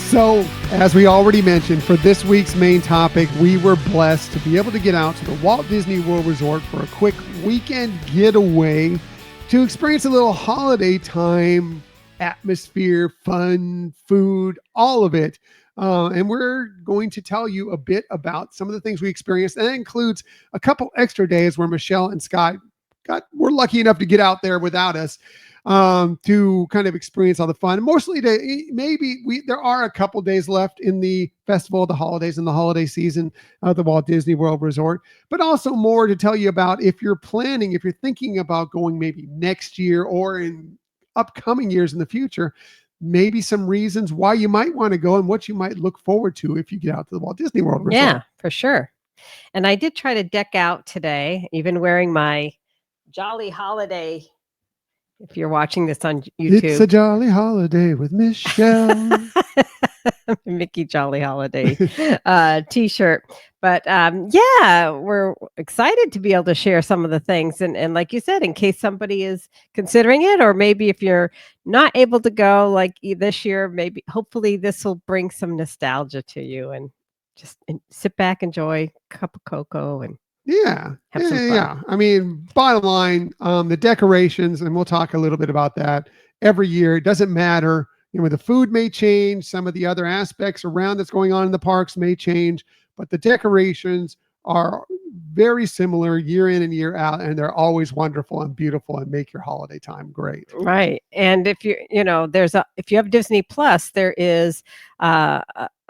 So, as we already mentioned, for this week's main topic, we were blessed to be able to get out to the Walt Disney World Resort for a quick weekend getaway to experience a little holiday time, atmosphere, fun, food, all of it. And we're going to tell you a bit about some of the things we experienced. And that includes a couple extra days where Michelle and Scott were lucky enough to get out there without us to kind of experience all the fun. Mostly there are a couple days left in the Festival of the Holidays and the holiday season of the Walt Disney World Resort, but also more to tell you about if you're thinking about going maybe next year or in upcoming years in the future, maybe some reasons why you might want to go and what you might look forward to if you get out to the Walt Disney World Resort. Yeah, for sure. And I did try to deck out today, even wearing my Jolly Holiday. If you're watching this on YouTube, it's a jolly holiday with Michelle. Mickey Jolly Holiday t-shirt. But yeah, we're excited to be able to share some of the things. And like you said, in case somebody is considering it, or maybe if you're not able to go like this year, hopefully this will bring some nostalgia to you and just sit back, enjoy a cup of cocoa and Yeah. have some fun. Yeah. I mean, bottom line, the decorations, and we'll talk a little bit about that every year. It doesn't matter. The food may change. Some of the other aspects around that's going on in the parks may change, but the decorations are very similar year in and year out, and they're always wonderful and beautiful and make your holiday time great. Right. And if if you have Disney Plus, there is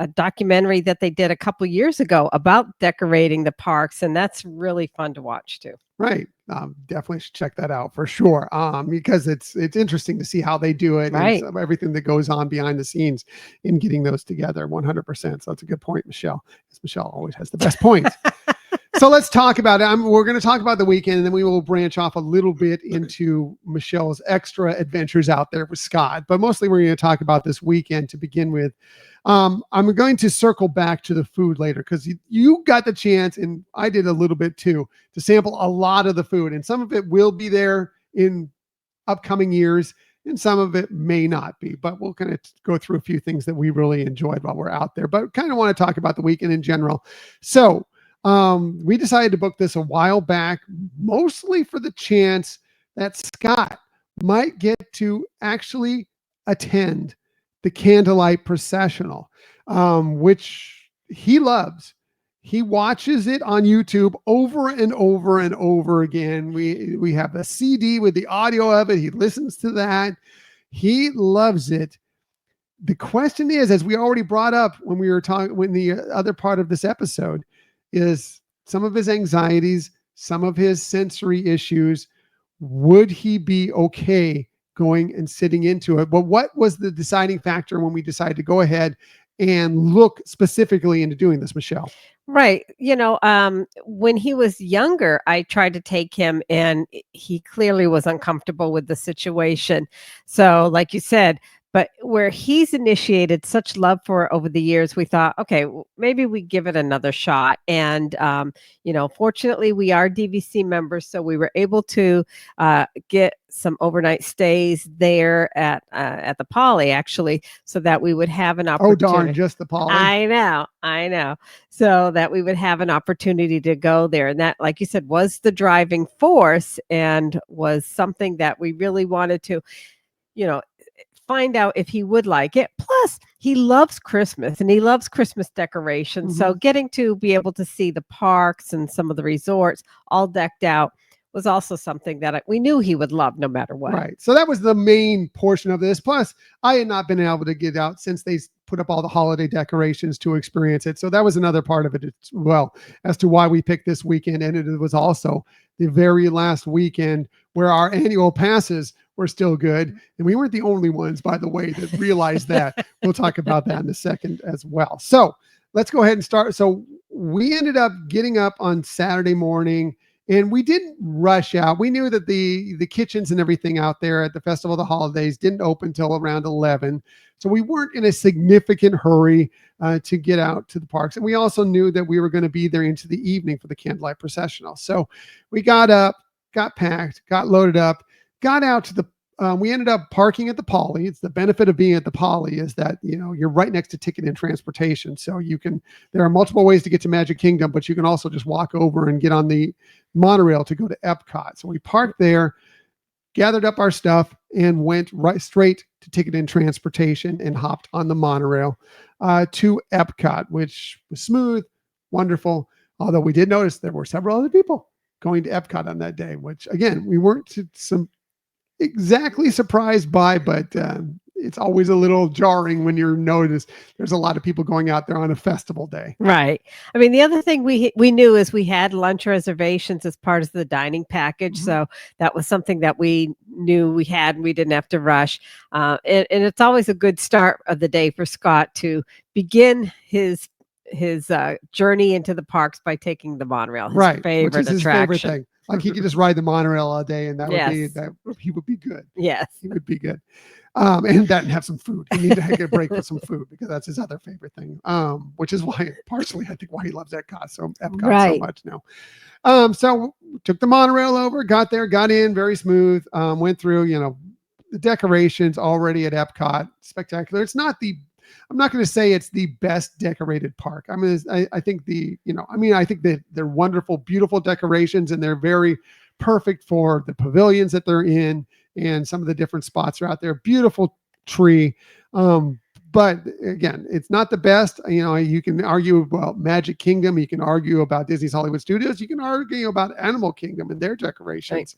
a documentary that they did a couple years ago about decorating the parks, and that's really fun to watch too. Right. Definitely should check that out for sure. Because it's interesting to see how they do it, right, and everything that goes on behind the scenes in getting those together. 100%. So that's a good point, Michelle. Michelle always has the best points. So let's talk about it. We're going to talk about the weekend, and then we will branch off a little bit into Michelle's extra adventures out there with Scott. But mostly we're going to talk about this weekend to begin with. I'm going to circle back to the food later because you got the chance, and I did a little bit too, to sample a lot of the food. And some of it will be there in upcoming years, and some of it may not be. But we'll kind of go through a few things that we really enjoyed while we're out there. But kind of want to talk about the weekend in general. So we decided to book this a while back, mostly for the chance that Scott might get to actually attend the Candlelight Processional, which he loves. He watches it on YouTube over and over and over again. We have a CD with the audio of it. He listens to that. He loves it. The question is, as we already brought up when we were talking, when the other part of this episode, is some of his anxieties, some of his sensory issues. Would he be okay going and sitting into it? But what was the deciding factor when we decided to go ahead and look specifically into doing this, Michelle? Right. When he was younger, I tried to take him and he clearly was uncomfortable with the situation. So like you said, but where he's initiated such love for it over the years, we thought, okay, maybe we give it another shot. And, fortunately, we are DVC members, so we were able to get some overnight stays there at the Poly, actually, so that we would have an opportunity. Oh, darn, just the Poly. I know. So that we would have an opportunity to go there. And that, like you said, was the driving force and was something that we really wanted to, find out if he would like it. Plus, he loves Christmas and he loves Christmas decorations. Mm-hmm. So getting to be able to see the parks and some of the resorts all decked out was also something that we knew he would love no matter what. Right. So that was the main portion of this. Plus, I had not been able to get out since they put up all the holiday decorations to experience it. So that was another part of it as well as to why we picked this weekend. And it was also the very last weekend where our annual passes were still good. And we weren't the only ones, by the way, that realized that. We'll talk about that in a second as well. So let's go ahead and start. So we ended up getting up on Saturday morning, and we didn't rush out. We knew that the kitchens and everything out there at the Festival of the Holidays didn't open till around 11. So we weren't in a significant hurry to get out to the parks. And we also knew that we were going to be there into the evening for the Candlelight Processional. So we got up, got packed, got loaded up, got out to the we ended up parking at the Poly. It's the benefit of being at the Poly is that, you're right next to ticket and transportation. So there are multiple ways to get to Magic Kingdom, but you can also just walk over and get on the monorail to go to EPCOT. So we parked there, gathered up our stuff, and went right straight to ticket and transportation and hopped on the monorail to EPCOT, which was smooth, wonderful. Although we did notice there were several other people going to EPCOT on that day, which again, we weren't exactly surprised by, but it's always a little jarring when you're noticed there's a lot of people going out there on a festival day. Right. I mean, the other thing we knew is we had lunch reservations as part of the dining package. Mhm. So that was something that we knew we had and we didn't have to rush. And it's always a good start of the day for Scott to begin his journey into the parks by taking the monorail, his Right, which favorite is his favorite attraction. thing. Like he could just ride the monorail all day, and Yes. he would be good. Yes. He would be good. And that and have some food. He needed to take a break for some food because that's his other favorite thing. Which is partially I think why he loves Epcot so Right. much now. So took the monorail over, got there, got in very smooth. Went through, the decorations already at Epcot, spectacular. I'm not going to say it's the best decorated park. I mean, I think I think that they're wonderful, beautiful decorations, and they're very perfect for the pavilions that they're in and some of the different spots are out there. Beautiful tree. But again, it's not the best. You can argue about Magic Kingdom. You can argue about Disney's Hollywood Studios. You can argue about Animal Kingdom and their decorations.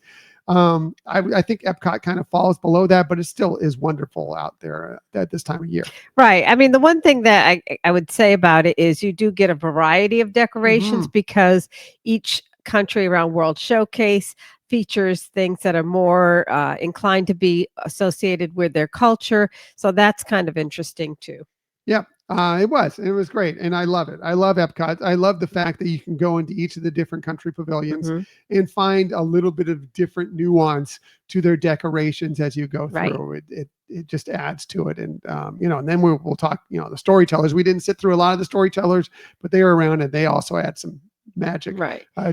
Right. I think Epcot kind of falls below that, but it still is wonderful out there at this time of year. Right. I mean, the one thing that I would say about it is you do get a variety of decorations because each country around World Showcase features things that are more inclined to be associated with their culture. So that's kind of interesting too. Yeah, it was great. And I love it. I love Epcot. I love the fact that you can go into each of the different country pavilions and find a little bit of different nuance to their decorations as you go through. It just adds to it. And, and then we'll talk, the storytellers. We didn't sit through a lot of the storytellers, but they were around and they also add some magic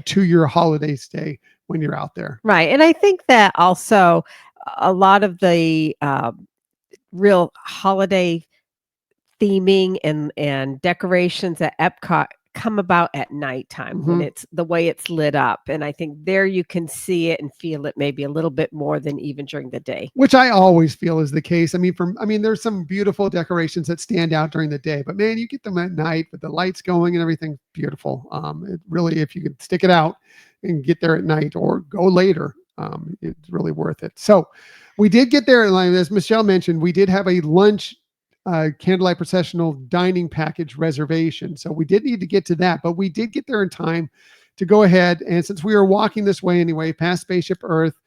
to your holiday stay when you're out there. Right. And I think that also a lot of the real holiday theming and decorations at Epcot come about at nighttime when it's the way it's lit up. And I think there you can see it and feel it maybe a little bit more than even during the day. Which I always feel is the case. I mean, there's some beautiful decorations that stand out during the day, but man, you get them at night with the lights going and everything beautiful. It really, if you could stick it out and get there at night or go later, it's really worth it. So we did get there. And as Michelle mentioned, we did have a lunch Candlelight Processional Dining Package reservation. So we did need to get to that, but we did get there in time to go ahead. And since we were walking this way anyway, past Spaceship Earth,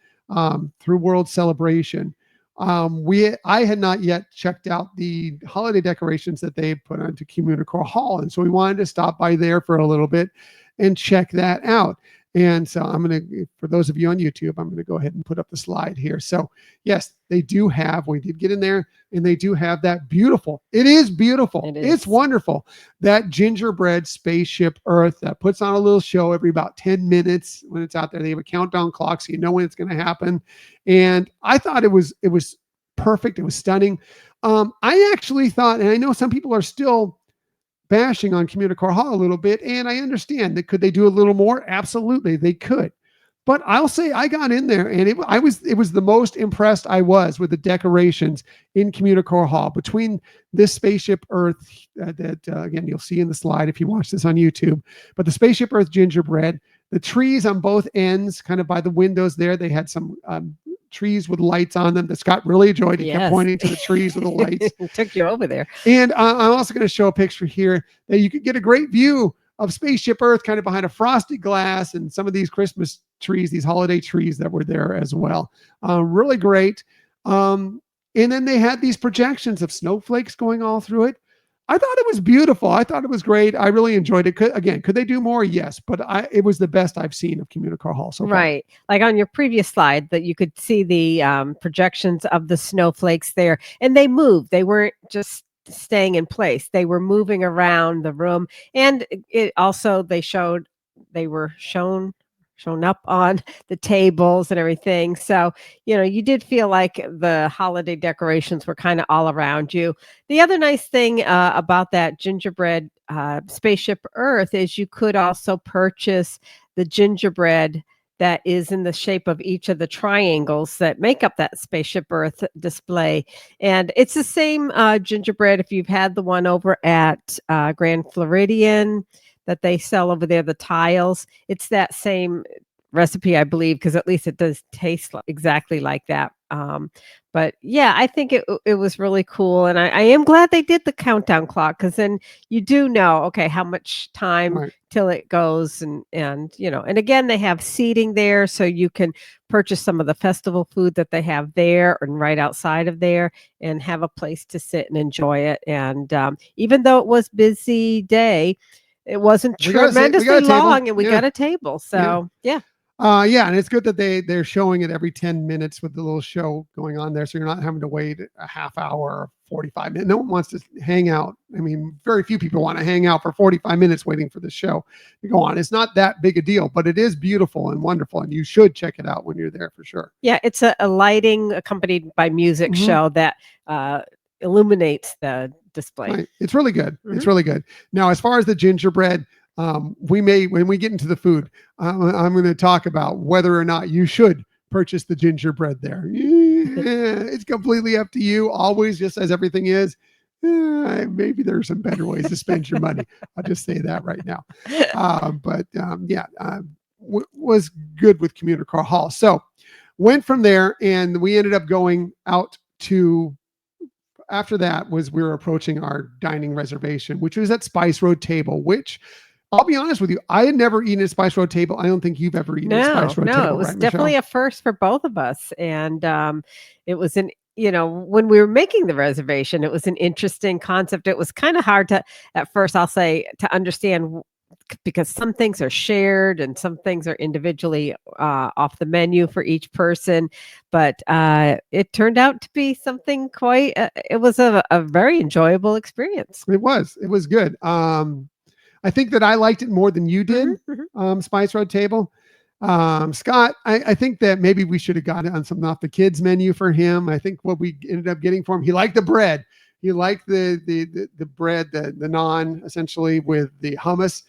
through World Celebration, I had not yet checked out the holiday decorations that they put onto Communicore Hall. And so we wanted to stop by there for a little bit and check that out. And so for those of you on YouTube, I'm going to go ahead and put up the slide here. So yes, we did get in there and they do have that beautiful. It is beautiful. It's wonderful. That gingerbread Spaceship Earth that puts on a little show every about 10 minutes when it's out there. They have a countdown clock, so you know when it's going to happen. And I thought it was perfect. It was stunning. I actually thought, and I know some people are still bashing on Communicore Hall a little bit, and I understand that. Could they do a little more? Absolutely, they could. But I'll say I got in there, and it was the most impressed I was with the decorations in Communicore Hall. Between this Spaceship Earth that again you'll see in the slide if you watch this on YouTube, but the Spaceship Earth gingerbread, the trees on both ends, kind of by the windows there, they had some trees with lights on them that Scott really enjoyed. He kept pointing to the trees with the lights. Took you over there. And I'm also going to show a picture here that you could get a great view of Spaceship Earth kind of behind a frosted glass and some of these Christmas trees, these holiday trees that were there as well. Really great. And then they had these projections of snowflakes going all through it. I thought it was beautiful. I thought it was great. I really enjoyed it. Could they do more? Yes, but it was the best I've seen of Communicore Hall so far. Right. Like on your previous slide that you could see the projections of the snowflakes there, and they moved. They weren't just staying in place. They were moving around the room. And it also, they were shown shown up on the tables and everything. So, you did feel like the holiday decorations were kind of all around you. The other nice thing about that gingerbread Spaceship Earth is you could also purchase the gingerbread that is in the shape of each of the triangles that make up that Spaceship Earth display. And it's the same gingerbread if you've had the one over at Grand Floridian that they sell over there, the tiles. It's that same recipe, I believe, because at least it does taste exactly like that. But yeah, I think it was really cool. And I am glad they did the countdown clock, because then you do know, okay, how much time Right. till it goes. And again, they have seating there, so you can purchase some of the festival food that they have there and right outside of there, and have a place to sit and enjoy it. And even though it was busy day, it wasn't We got a tremendously table. long, and we Yeah. got a table. So yeah. Yeah, and it's good that they're showing it every 10 minutes with the little show going on there, so you're not having to wait a half hour or 45 minutes. No one wants to hang out. I mean, very few people want to hang out for 45 minutes waiting for the show to go on. It's not that big a deal, but it is beautiful and wonderful, and you should check it out when you're there for sure. Yeah, it's a lighting accompanied by music show that illuminates the display. Right. It's really good. It's really good. Now, as far as the gingerbread, when we get into the food, I'm going to talk about whether or not you should purchase the gingerbread there. It's completely up to you. Always, just as everything is. Maybe there's some better ways to spend your money. I'll just say that right now. Was good with Commuter Car Hall. So went from there, and we ended up going out to. After that we were approaching our dining reservation, which was at Spice Road Table, which I'll be honest with you, I had never eaten at Spice Road Table. I don't think you've ever eaten at Spice Road Table. No, it was right, definitely Michelle? a first for both of us. And it was when we were making the reservation, it was an interesting concept. It was kind of hard at first, I'll say, to understand, because some things are shared and some things are individually off the menu for each person. But it turned out to be something quite, it was a very enjoyable experience. It was good. I think that I liked it more than you did. Spice Road Table. Scott, I think that maybe we should have gotten on something off the kids menu for him. I think what we ended up getting for him, he liked the bread. He liked the bread, the naan, essentially, with the hummus.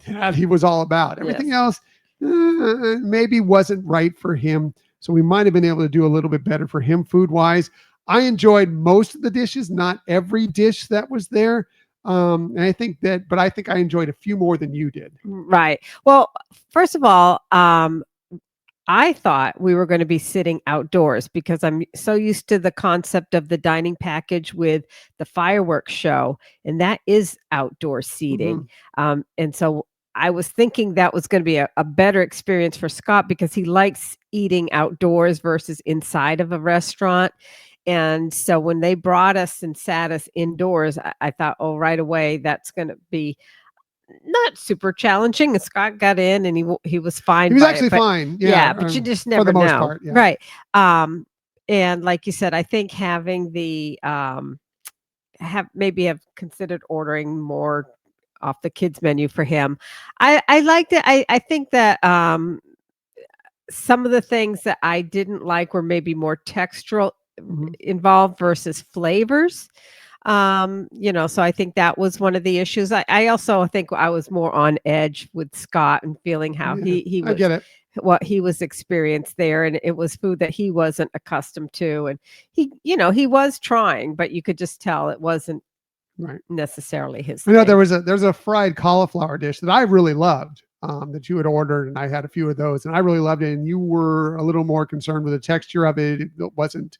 That he was all about. Everything else maybe wasn't right for him. So we might have been able to do a little bit better for him food wise. I enjoyed most of the dishes, not every dish that was there. And I think I enjoyed a few more than you did. Right. Well, first of all, I thought we were going to be sitting outdoors, because I'm so used to the concept of the dining package with the fireworks show, and that is outdoor seating. And so I was thinking that was going to be a better experience for Scott, because he likes eating outdoors versus inside of a restaurant. And so when they brought us and sat us indoors, I thought, oh, right away, that's going to be not super challenging. And Scott got in, and he was fine. He was actually fine. Yeah, but you just never for the most know. part, yeah. Right. And like you said, I think having the have considered ordering more off the kids menu for him. I liked it. I think that some of the things that I didn't like were maybe more textural involved versus flavors. So I think that was one of the issues. I also think I was more on edge with Scott, and feeling how he was, I get it. What he was experienced there, and it was food that he wasn't accustomed to, and he was trying, but you could just tell it wasn't necessarily his thing. There's a fried cauliflower dish that I really loved, that you had ordered, and I had a few of those, and I really loved it, and you were a little more concerned with the texture of it. It wasn't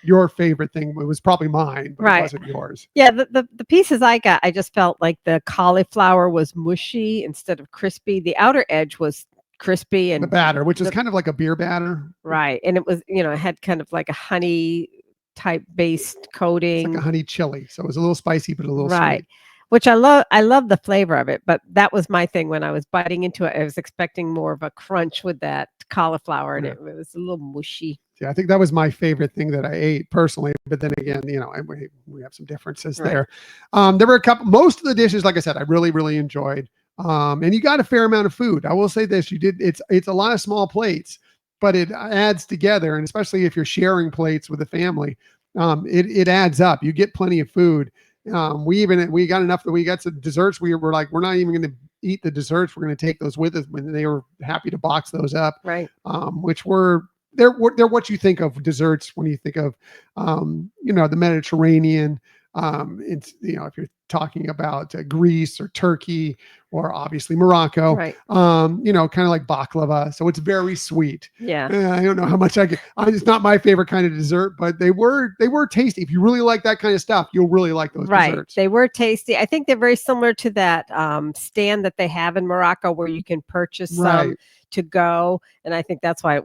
your favorite thing. It was probably mine, but it wasn't yours. Yeah, the pieces I got, I just felt like the cauliflower was mushy instead of crispy. The outer edge was crispy, and the batter, which is kind of like a beer batter. Right. And it was, it had kind of like a honey type based coating. It's like a honey chili. So it was a little spicy, but a little sweet. Which I love the flavor of it, but that was my thing when I was biting into it. I was expecting more of a crunch with that cauliflower, and it was a little mushy. Yeah, I think that was my favorite thing that I ate personally. But then again, we have some differences there. There were a couple. Most of the dishes, like I said, I really, really enjoyed. And you got a fair amount of food. I will say this: it's a lot of small plates, but it adds together, and especially if you're sharing plates with a family, it adds up. You get plenty of food. We got enough that we got some desserts. We were like, we're not even going to eat the desserts. We're going to take those with us. When they were happy to box those up, Right. Which were they're what you think of desserts when you think of the Mediterranean. It's if you're talking about Greece or Turkey or obviously Morocco, Right. kind of like baklava. So it's very sweet. Yeah. I don't know how much it's not my favorite kind of dessert, but they were tasty. If you really like that kind of stuff, you'll really like those Right. desserts. They were tasty. I think they're very similar to that stand that they have in Morocco where you can purchase some Right. to go. And I think that's why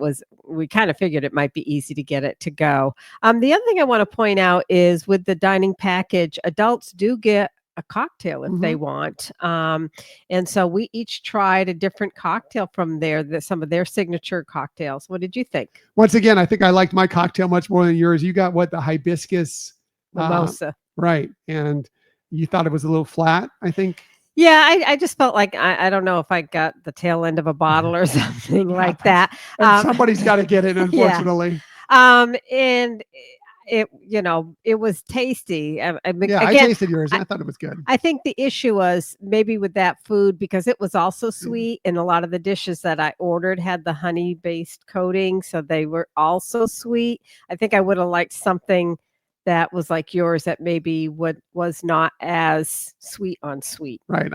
we kind of figured it might be easy to get it to go. The other thing I want to point out is with the dining package, adults do get a cocktail if they want. And so we each tried a different cocktail from some of their signature cocktails. What did you think? Once again, I think I liked my cocktail much more than yours. You got the hibiscus Mimosa. Right. And you thought it was a little flat, I think. Yeah, I just felt like I don't know if I got the tail end of a bottle or something like that. And somebody's got to get it, unfortunately. And it was tasty. I I tasted yours. I thought it was good. I think the issue was maybe with that food because it was also sweet, and a lot of the dishes that I ordered had the honey-based coating, so they were also sweet. I think I would have liked something that was like yours that maybe was not as sweet on sweet. Right.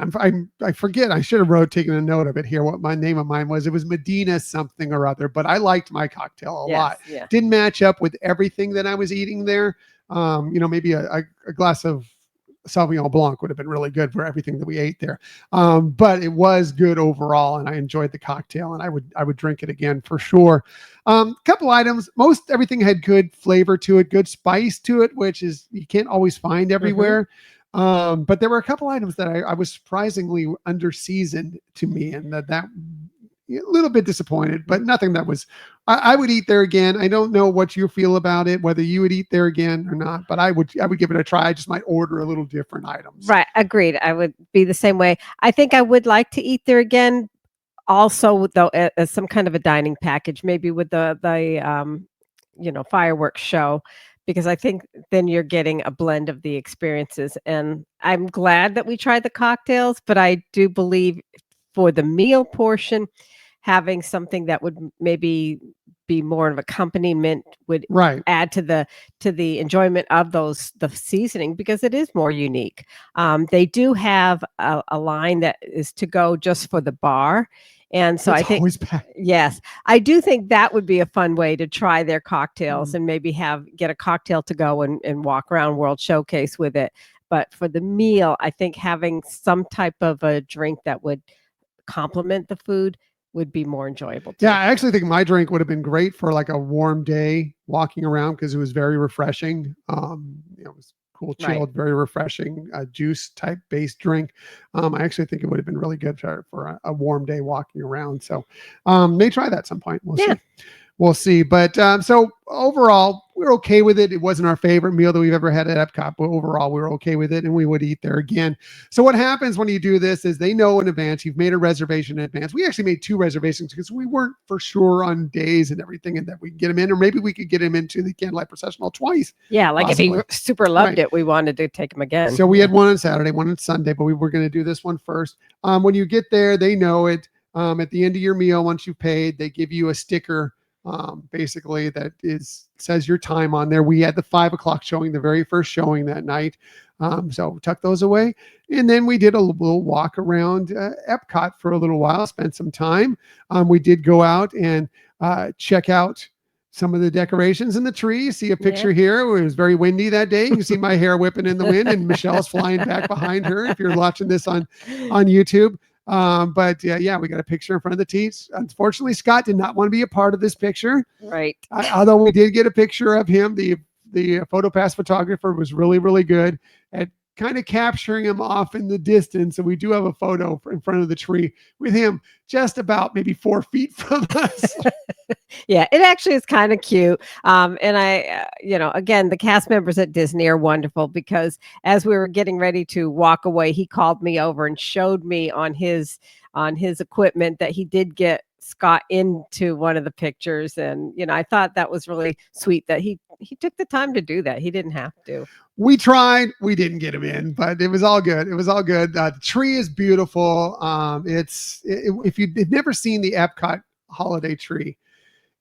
I forget. I should have taken a note of it here. What my name of mine was. It was Medina something or other. But I liked my cocktail a lot. Yeah. Didn't match up with everything that I was eating there. Maybe a glass of Sauvignon Blanc would have been really good for everything that we ate there. But it was good overall, and I enjoyed the cocktail, and I would drink it again for sure. Couple items. Most everything had good flavor to it, good spice to it, which is you can't always find everywhere. But there were a couple items that I was surprisingly under seasoned to me, and that a little bit disappointed, but nothing that was. I would eat there again. I don't know what you feel about it, whether you would eat there again or not, but I would give it a try. I just might order a little different items. Right. Agreed. I would be the same way. I think I would like to eat there again. Also, though, as some kind of a dining package, maybe with the fireworks show, because I think then you're getting a blend of the experiences. And I'm glad that we tried the cocktails, but I do believe for the meal portion, having something that would maybe be more of accompaniment would add to the enjoyment of the seasoning, because it is more unique. They do have a line that is to go just for the bar. And so I think, yes, I do think that would be a fun way to try their cocktails and maybe get a cocktail to go and walk around World Showcase with it. But for the meal, I think having some type of a drink that would complement the food would be more enjoyable too. Yeah, I actually think my drink would have been great for like a warm day walking around, because it was very refreshing. It was cool, chilled, very refreshing, juice type based drink. I actually think it would have been really good for a warm day walking around. So may try that at some point. We'll see. But so overall, we're okay with it. It wasn't our favorite meal that we've ever had at EPCOT, but overall, we were okay with it, and we would eat there again. So what happens when you do this is they know in advance, you've made a reservation in advance. We actually made 2 reservations because we weren't for sure on days and everything, and that we could get them in, or maybe we could get him into the Candlelight Processional twice. Yeah, like possibly. If he super loved it, we wanted to take him again. So we had one on Saturday, one on Sunday, but we were going to do this one first. When you get there, they know it. At the end of your meal, once you've paid, they give you a sticker basically that says your time on there. We had the 5 o'clock showing, the very first showing that night. So tuck those away. And then we did a little walk around EPCOT for a little while, spent some time. We did go out and check out some of the decorations in the tree. See a picture here. It was very windy that day. You can see my hair whipping in the wind, and Michelle's flying back behind her if you're watching this on YouTube. But we got a picture in front of the teats. Unfortunately, Scott did not want to be a part of this picture. Right. Although we did get a picture of him. The PhotoPass photographer was really, really good at kind of capturing him off in the distance. And we do have a photo in front of the tree with him just about maybe 4 feet from us. Yeah, it actually is kind of cute. And again, the cast members at Disney are wonderful because as we were getting ready to walk away, he called me over and showed me on his equipment that he did get Scott into one of the pictures. And, I thought that was really sweet that he took the time to do that. He didn't have to. We tried, we didn't get him in, but it was all good. It was all good. The tree is beautiful. If you've never seen the Epcot holiday tree,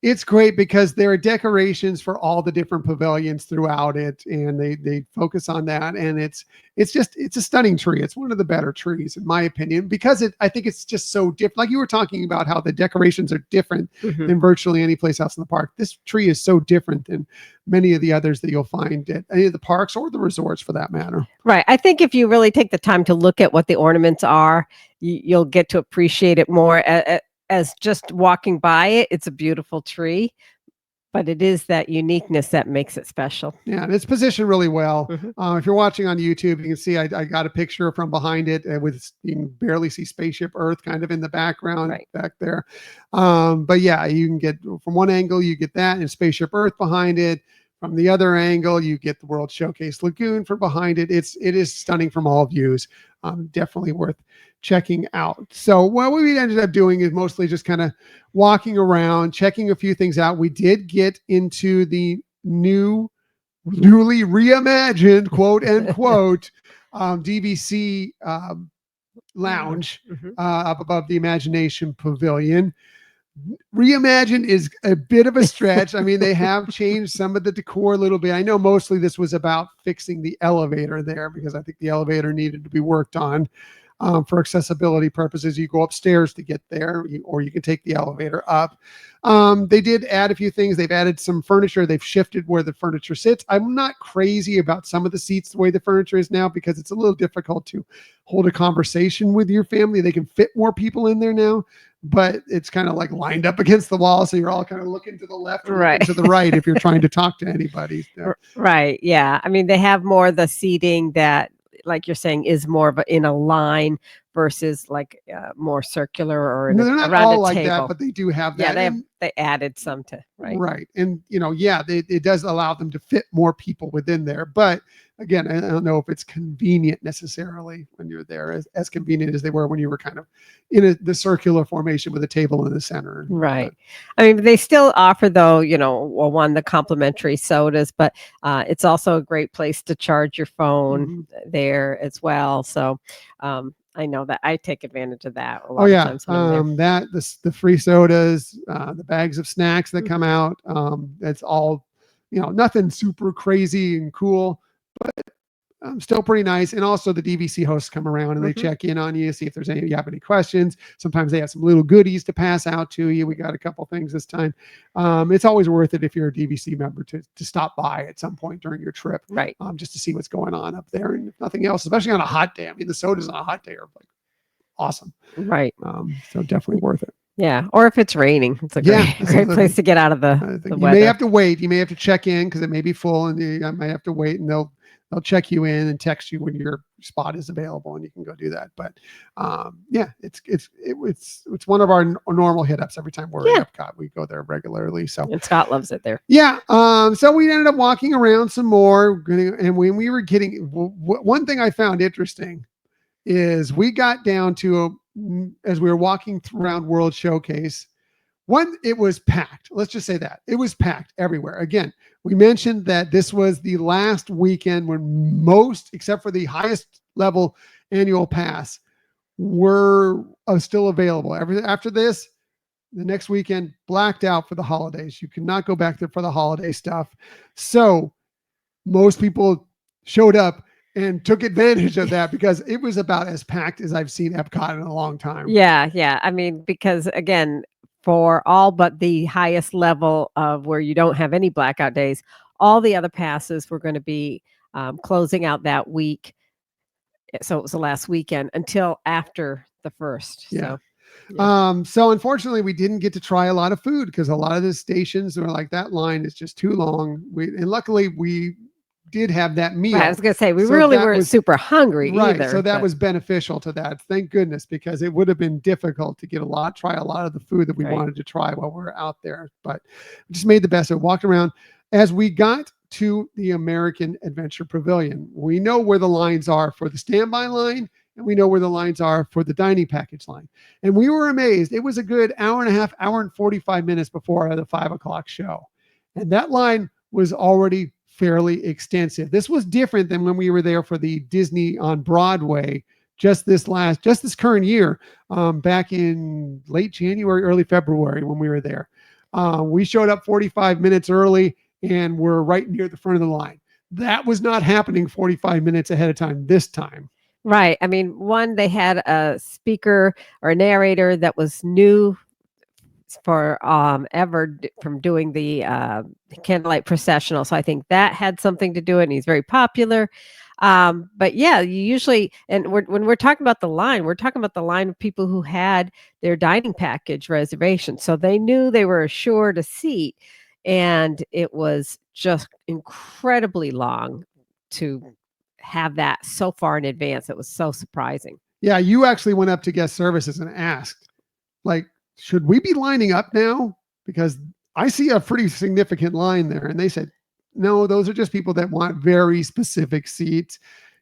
it's great because there are decorations for all the different pavilions throughout it, and they focus on that. And it's a stunning tree. It's one of the better trees, in my opinion, because I think it's just so different. Like you were talking about how the decorations are different than virtually any place else in the park. This tree is so different than many of the others that you'll find at any of the parks or the resorts, for that matter. Right. I think if you really take the time to look at what the ornaments are, you'll get to appreciate it more. As just walking by it, it's a beautiful tree, but it is that uniqueness that makes it special. Yeah, and it's positioned really well. If you're watching on YouTube, you can see I got a picture from behind it with, you can barely see Spaceship Earth kind of in the background back there. But yeah, you can get from one angle, you get that and Spaceship Earth behind it. From the other angle, you get the World Showcase Lagoon from behind it. It is stunning from all views. Definitely worth checking out. So what we ended up doing is mostly just kind of walking around, checking a few things out. We did get into the newly reimagined, quote unquote, DVC lounge up above the Imagination Pavilion. Reimagine is a bit of a stretch. I mean, they have changed some of the decor a little bit. I know mostly this was about fixing the elevator there because I think the elevator needed to be worked on for accessibility purposes. You go upstairs to get there, or you can take the elevator up. They did add a few things. They've added some furniture. They've shifted where the furniture sits. I'm not crazy about some of the seats the way the furniture is now because it's a little difficult to hold a conversation with your family. They can fit more people in there now, but it's kind of like lined up against the wall. So you're all kind of looking to the left or to the right if you're trying to talk to anybody. So. Right. Yeah. I mean, they have more of the seating that, like you're saying, is more of in a line versus like more circular or they're not around all a like table. that, but they do have that. Yeah, they added some to right. And it does allow them to fit more people within there. But again, I don't know if it's convenient necessarily when you're there, as convenient as they were when you were kind of in the circular formation with a table in the center. Right. I mean, they still offer though, the complimentary sodas, but it's also a great place to charge your phone there as well. So I know that I take advantage of that a lot of times when I'm there. The free sodas, the bags of snacks that come out, it's all, nothing super crazy and cool, but still pretty nice. And also the DVC hosts come around and they check in on you, see if you have any questions. Sometimes they have some little goodies to pass out to you. We got a couple things this time. It's always worth it if you're a DVC member to stop by at some point during your trip, right? Just to see what's going on up there. And if nothing else, especially on a hot day. I mean, the sodas on a hot day are like awesome, right? So definitely worth it. Yeah, or if it's raining, it's a great place to get out of the weather. You may have to wait. You may have to check in because it may be full, and you might have to wait, and they'll check you in and text you when your spot is available, and you can go do that. But it's one of our normal hit ups every time we're at Epcot. We go there regularly. So and Scott loves it there. Yeah. So we ended up walking around some more, and when we were getting one thing I found interesting is we got down to as we were walking around World Showcase. One, it was packed. Let's just say that it was packed everywhere. Again, we mentioned that this was the last weekend when most, except for the highest level annual pass, were still available. After this, the next weekend blacked out for the holidays. You cannot go back there for the holiday stuff. So most people showed up and took advantage of that because it was about as packed as I've seen Epcot in a long time. Yeah. I mean, because again, for all but the highest level of where you don't have any blackout days, all the other passes were going to be closing out that week. So it was the last weekend until after the first. Yeah. So, so unfortunately we didn't get to try a lot of food because a lot of the stations were like, that line is just too long. And luckily we did have that meal. Right, I was going to say, we So really that weren't was- super hungry Right. either. So that but- was beneficial to that. Thank goodness, because it would have been difficult to try a lot of the food that we Right. wanted to try while we were out there. But we just made the best of it. Walked around. As we got to the American Adventure Pavilion, we know where the lines are for the standby line, and we know where the lines are for the dining package line. And we were amazed. It was a good hour and a half, hour and 45 minutes before the 5 o'clock show. And that line was already fairly extensive. This was different than when we were there for the Disney on Broadway just this current year, back in late January, early February when we were there. We showed up 45 minutes early and we're right near the front of the line. That was not happening 45 minutes ahead of time this time. Right. I mean, one, they had a speaker or a narrator that was new for from doing the Candlelight Processional. So I think that had something to do it, and he's very popular. But yeah, you usually, and when we're talking about the line, we're talking about the line of people who had their dining package reservation. So they knew they were assured a seat, and it was just incredibly long to have that so far in advance. It was so surprising. Yeah, you actually went up to guest services and asked, like, should we be lining up now? Because I see a pretty significant line there. And they said, no, those are just people that want very specific seats.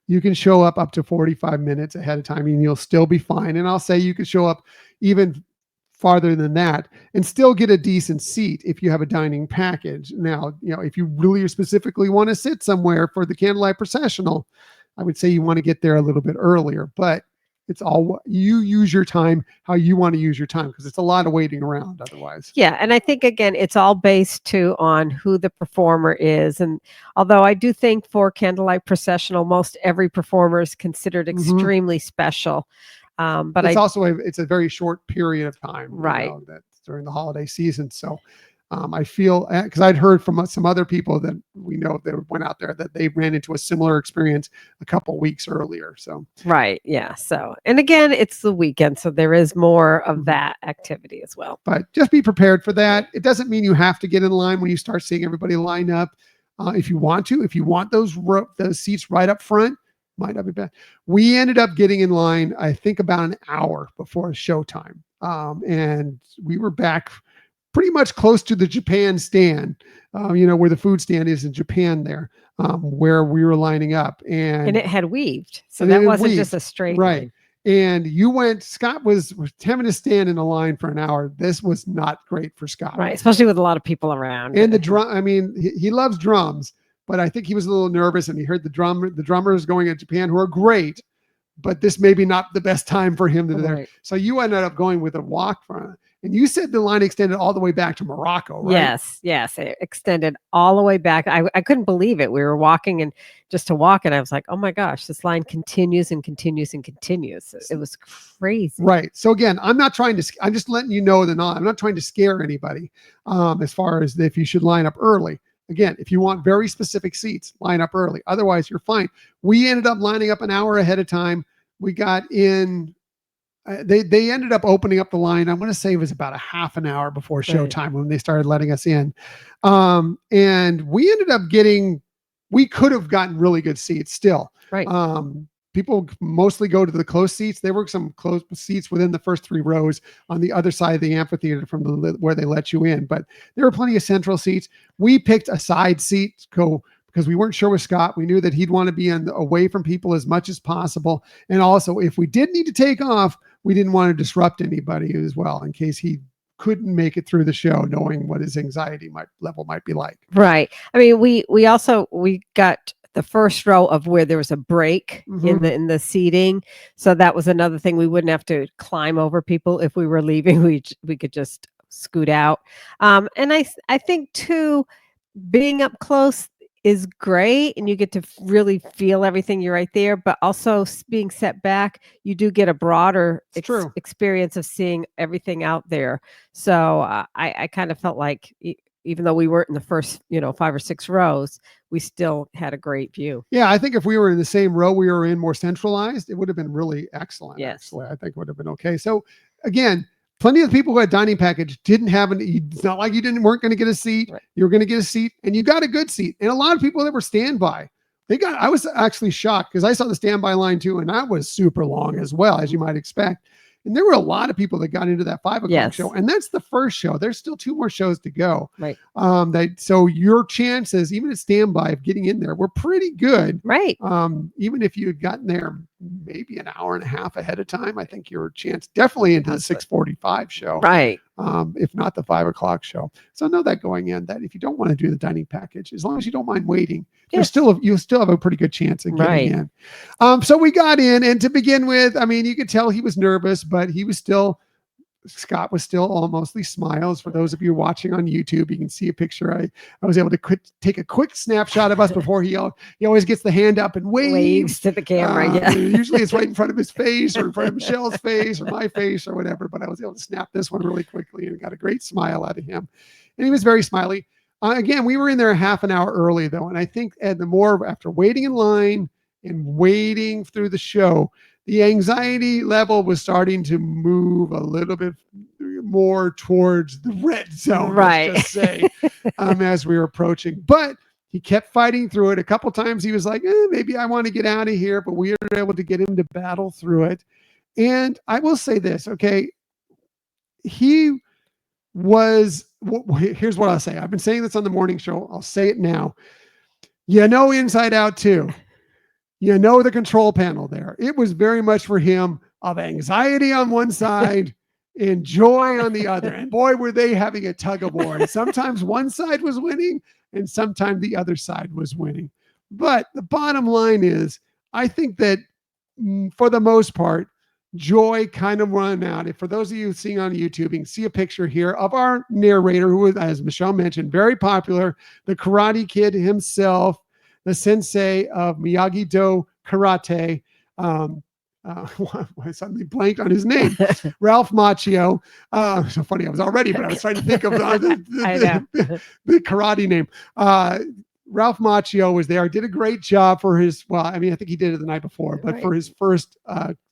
You can show up to 45 minutes ahead of time and you'll still be fine. And I'll say you could show up even farther than that and still get a decent seat if you have a dining package. Now, if you really specifically want to sit somewhere for the Candlelight Processional, I would say you want to get there a little bit earlier, but it's all you use your time how you want to use your time, because it's a lot of waiting around otherwise. Yeah, and I think again it's all based too on who the performer is. And although I do think for Candlelight Processional, most every performer is considered extremely special. But it's also it's a very short period of time, right? That's during the holiday season. So I feel, because I'd heard from some other people that we know that went out there that they ran into a similar experience a couple weeks earlier. So right, yeah. So, and again, it's the weekend, so there is more of that activity as well. But just be prepared for that. It doesn't mean you have to get in line when you start seeing everybody line up. If you want those seats right up front, might not be bad. We ended up getting in line, I think, about an hour before showtime, and we were back pretty much close to the Japan stand, where the food stand is in Japan there, where we were lining up. And it had weaved. So that wasn't just a straight right. line. And Scott was having to stand in a line for an hour. This was not great for Scott. Right. Especially with a lot of people around. And the drum, I mean, he loves drums, but I think he was a little nervous and he heard the drummers going in Japan, who are great, but this may be not the best time for him to do that. So you ended up going with a walk front. And you said the line extended all the way back to Morocco, right? Yes. It extended all the way back. I couldn't believe it. We were walking and just to walk, and I was like, oh my gosh, this line continues and continues and continues. It was crazy. Right. So again, I'm just letting you know I'm not trying to scare anybody as far as if you should line up early. Again, if you want very specific seats, line up early. Otherwise, you're fine. We ended up lining up an hour ahead of time. We got in. They ended up opening up the line. I'm going to say it was about a half an hour before showtime when they started letting us in. And we ended up we could have gotten really good seats still. Right. People mostly go to the close seats. There were some close seats within the first 3 rows on the other side of the amphitheater from where they let you in, but there were plenty of central seats. We picked a side seat because we weren't sure with Scott. We knew that he'd want to be away from people as much as possible. And also, if we did need to take off, we didn't want to disrupt anybody as well, in case he couldn't make it through the show, knowing what his anxiety level might be like. Right. I mean, we got the first row of where there was a break in the seating. So that was another thing. We wouldn't have to climb over people if we were leaving. We could just scoot out. And I think too, being up close is great, and you get to really feel everything. You're right there, but also being set back, you do get a broader experience of seeing everything out there. So I kind of felt like even though we weren't in the first 5 or 6 rows, we still had a great view. Yeah, I think if we were in the same row we were in, more centralized, it would have been really excellent. Yes. Actually, I think it would have been okay. So again, plenty of people who had dining package didn't have it's not like you weren't going to get a seat. Right. You were going to get a seat, and you got a good seat. And a lot of people that were standby I was actually shocked because I saw the standby line too, and that was super long as well, as you might expect. And there were a lot of people that got into that 5 o'clock Yes. show, and that's the first show. There's still 2 more shows to go. Right. So your chances, even at standby, of getting in there were pretty good. Right. Even if you had gotten there maybe an hour and a half ahead of time, I think your chance definitely into the 6:45 show. Right. If not the 5 o'clock show. So know that going in, that if you don't want to do the dining package, as long as you don't mind waiting, you'll still have a pretty good chance of getting in. So we got in, and to begin with, I mean, you could tell he was nervous, but Scott was still mostly smiles. For those of you watching on YouTube, you can see a picture. I was able to take a quick snapshot of us before he always gets the hand up and waves to the camera. Usually it's right in front of his face or in front of Michelle's face or my face or whatever, but I was able to snap this one really quickly and got a great smile out of him. And he was very smiley. Again, we were in there half an hour early though. And I think after waiting in line and waiting through the show, the anxiety level was starting to move a little bit more towards the red zone, right? Let's just say, as we were approaching. But he kept fighting through it. A couple times he was like, maybe I want to get out of here, but we were able to get him to battle through it. And I will say this, okay? He was, here's what I'll say. I've been saying this on the morning show. I'll say it now. Inside Out 2. The control panel there. It was very much for him of anxiety on one side and joy on the other. And boy, were they having a tug of war. And sometimes one side was winning and sometimes the other side was winning. But the bottom line is, I think that for the most part, joy kind of run out. For those of you seeing on YouTube, you can see a picture here of our narrator, who, as Michelle mentioned, very popular, the Karate Kid himself, the sensei of Miyagi-Do Karate. I suddenly blanked on his name. Ralph Macchio. So funny, I was already, but I was trying to think of the karate name. Ralph Macchio was there, did a great job for his, I think he did it the night before, but for his first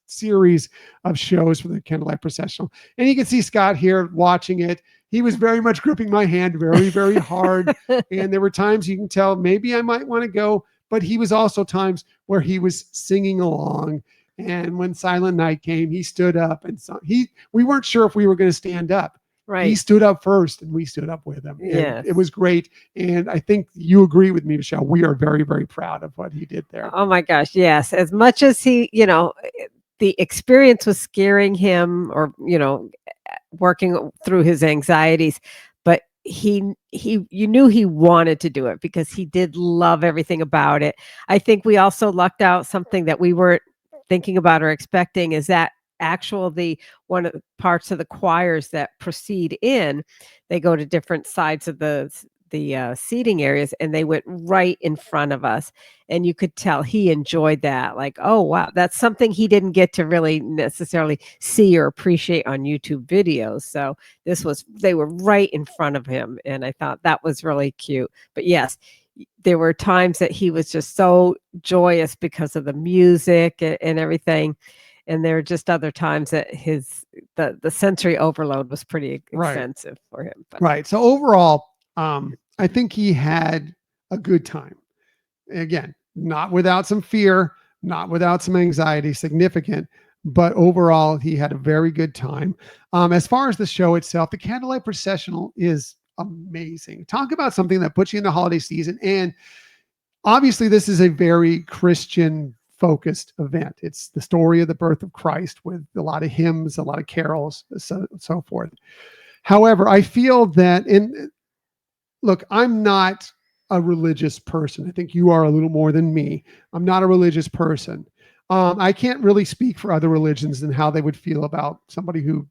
series of shows for the Candlelight Processional. And you can see Scott here watching it. He was very much gripping my hand very, very hard. And there were times you can tell maybe I might want to go, but he was also times where he was singing along. And when Silent Night came, he stood up and we weren't sure if we were going to stand up. Right. He stood up first and we stood up with him. Yeah. It was great. And I think you agree with me, Michelle. We are very, very proud of what he did there. Oh my gosh. Yes. As much as he, the experience was scaring him or, working through his anxieties, but you knew he wanted to do it because he did love everything about it. I think we also lucked out something that we weren't thinking about or expecting, is that one of the parts of the choirs that proceed in, they go to different sides of the seating areas, and they went right in front of us, and you could tell he enjoyed that. Like, oh wow, that's something he didn't get to really necessarily see or appreciate on YouTube videos. So they were right in front of him, and I thought that was really cute. But yes, there were times that he was just so joyous because of the music and everything. And there are just other times that the sensory overload was pretty extensive for him. But. Right. So overall, I think he had a good time. Again, not without some fear, not without some anxiety, significant, but overall he had a very good time. As far as the show itself, the Candlelight Processional is amazing. Talk about something that puts you in the holiday season. And obviously this is a very Christian focused event. It's the story of the birth of Christ with a lot of hymns, a lot of carols, so forth. However, I feel that look, I'm not a religious person. I think you are a little more than me. I'm not a religious person. I can't really speak for other religions and how they would feel about somebody who,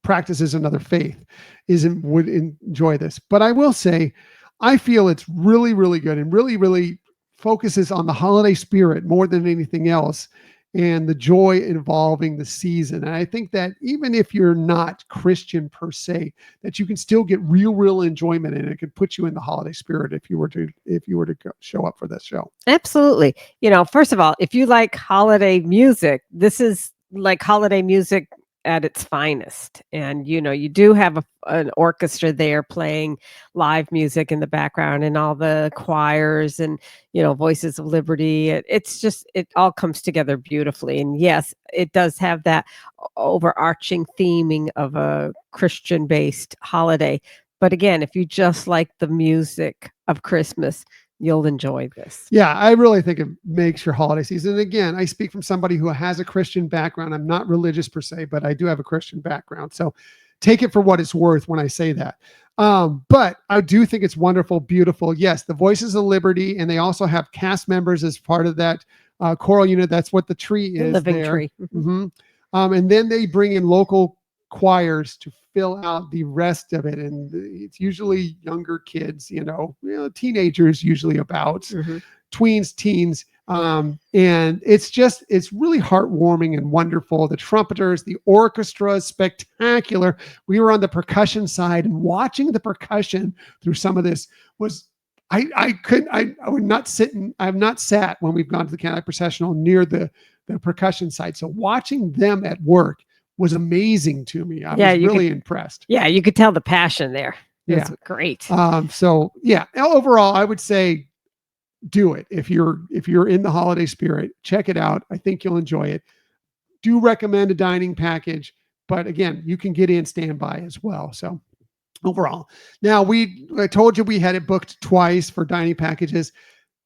practices another faith, would enjoy this. But I will say, I feel it's really, really good and really, really focuses on the holiday spirit more than anything else, and the joy involving the season. And I think that even if you're not Christian per se, that you can still get real enjoyment, and it could put you in the holiday spirit if you were to show up for this show. Absolutely. First of all, if you like holiday music, this is like holiday music at its finest. And you do have an orchestra there playing live music in the background, and all the choirs and Voices of Liberty. It's just, it all comes together beautifully. And yes, it does have that overarching theming of a Christian based holiday. But again, if you just like the music of Christmas, you'll enjoy this. Yeah, I really think it makes your holiday season. And again, I speak from somebody who has a Christian background. I'm not religious per se, but I do have a Christian background. So take it for what it's worth when I say that. But I do think it's wonderful, beautiful. Yes, the Voices of Liberty, and they also have cast members as part of that choral unit. That's what the tree is. The living there. tree. Mm-hmm. And then they bring in local choirs to fill out the rest of it, and it's usually younger kids, teenagers, usually about tweens, teens, and it's really heartwarming and wonderful. The trumpeters, the orchestra is spectacular. We were on the percussion side, and watching the percussion through some of this was, I would not sit, and I've not sat when we've gone to the Candlelight Processional near the percussion side. So watching them at work was amazing to me. I was really impressed. Yeah, you could tell the passion there. It was great. So yeah, overall, I would say do it. If you're in the holiday spirit, check it out. I think you'll enjoy it. Do recommend a dining package, but again, you can get in standby as well. So overall, now I told you we had it booked twice for dining packages.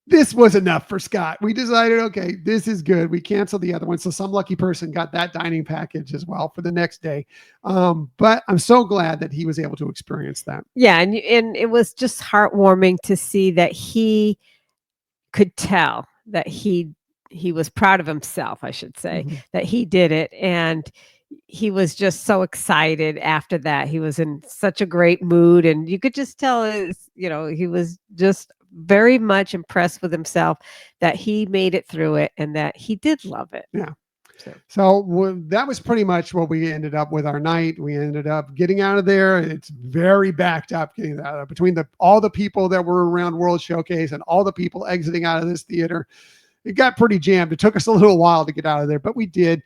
This was enough for Scott. We decided, okay, this is good. We canceled the other one. So some lucky person got that dining package as well for the next day. But I'm so glad that he was able to experience that. Yeah. And it was just heartwarming to see that he could tell that he was proud of himself, I should say, that he did it. And he was just so excited after that. He was in such a great mood, and you could just tell he was just very much impressed with himself that he made it through it and that he did love it. Yeah. So that was pretty much what we ended up with our night. We ended up getting out of there. It's very backed up getting out of between all the people that were around World Showcase and all the people exiting out of this theater. It got pretty jammed. It took us a little while to get out of there, but we did.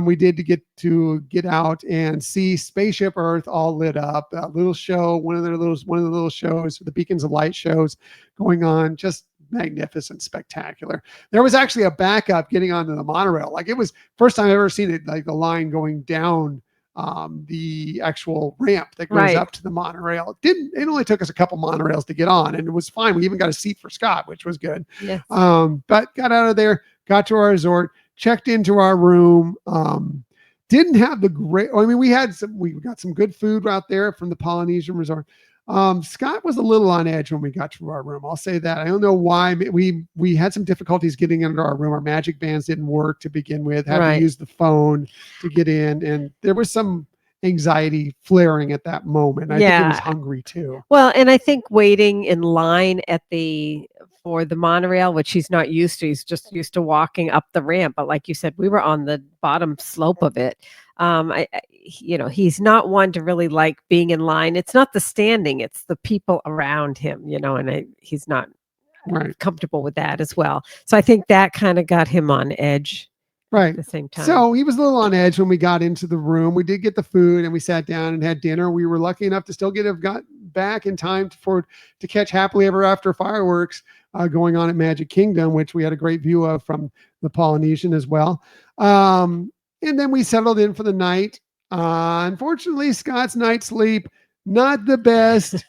We did to get out and see Spaceship Earth all lit up. A little show, one of the little shows, the Beacons of Light shows going on, just magnificent, spectacular. There was actually a backup getting onto the monorail. Like, it was first time I've ever seen it, like the line going down the actual ramp that goes up to the monorail. It only took us a couple monorails to get on, and it was fine. We even got a seat for Scott, which was good. Yes. But got out of there, got to our resort, checked into our room. Didn't have the great, we got some good food out there from the Polynesian resort. Scott was a little on edge when we got to our room. I'll say that. I don't know why. We had some difficulties getting into our room. Our magic bands didn't work to begin with. Had to use the phone to get in, and there was some anxiety flaring at that moment. I think he was hungry too. Well, and I think waiting in line for the monorail, which he's not used to. He's just used to walking up the ramp. But like you said, we were on the bottom slope of it. He's not one to really like being in line. It's not the standing, it's the people around him, and he's not comfortable with that as well. So I think that kind of got him on edge. At the same time. So he was a little on edge when we got into the room. We did get the food and we sat down and had dinner. We were lucky enough to still got back in time to catch Happily Ever After fireworks going on at Magic Kingdom, which we had a great view of from the Polynesian as well. And then we settled in for the night. Unfortunately, Scott's night's sleep, not the best.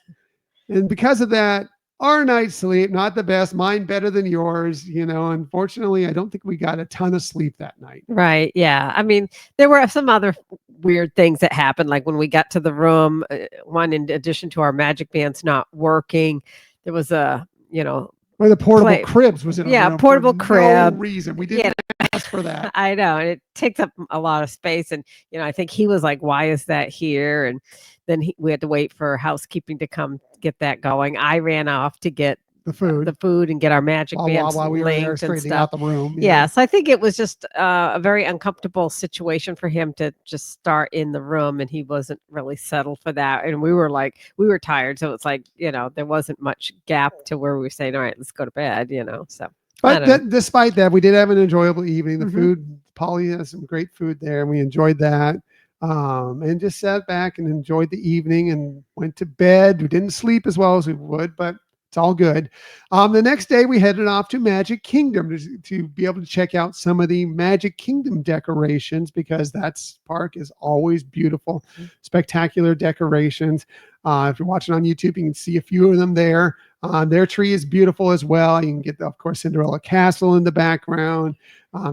And because of that, our night's sleep, not the best, mine better than yours. Unfortunately, I don't think we got a ton of sleep that night. Right. Yeah. I mean, there were some other weird things that happened. Like when we got to the room, one, in addition to our magic bands not working, there was Or the portable cribs was in a room portable crib. No reason. We didn't ask for that. I know. And it takes up a lot of space. And, I think he was like, why is that here? And then we had to wait for housekeeping to come get that going. I ran off to get the food and get our magic bands while we were there straightening out the room. So I think it was just a very uncomfortable situation for him to just start in the room, and he wasn't really settled for that. And we were tired, so it's like, there wasn't much gap to where we were saying, all right, let's go to bed, so. But despite that, we did have an enjoyable evening. The food, Polly has some great food there, and we enjoyed that. and just sat back and enjoyed the evening and went to bed. We didn't sleep as well as we would, but it's all good. The next day we headed off to Magic Kingdom to be able to check out some of the Magic Kingdom decorations, because that park is always beautiful, spectacular decorations. If you're watching on YouTube, you can see a few of them there. Their tree is beautiful as well. You can get, of course, Cinderella Castle in the background.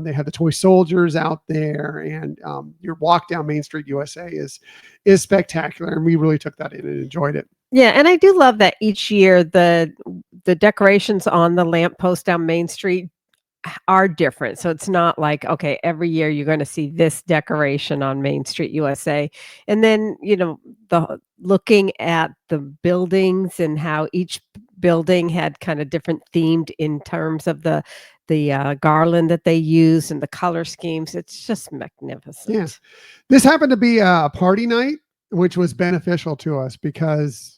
They have the toy soldiers out there, and your walk down Main Street USA is spectacular, and we really took that in and enjoyed it. Yeah, and I do love that each year the decorations on the lamppost down Main Street are different. So it's not like, okay, every year you're going to see this decoration on Main Street USA. And then, the looking at the buildings and how each building had kind of different themed in terms of the garland that they use and the color schemes. It's just magnificent. Yeah. This happened to be a party night, which was beneficial to us because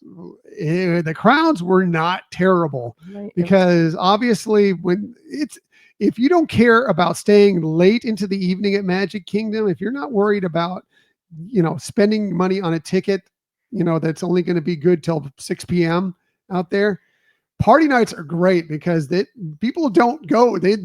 the crowds were not terrible. Right. Because obviously if you don't care about staying late into the evening at Magic Kingdom, if you're not worried about, spending money on a ticket, that's only going to be good till 6 p.m. out there, party nights are great because people don't go. They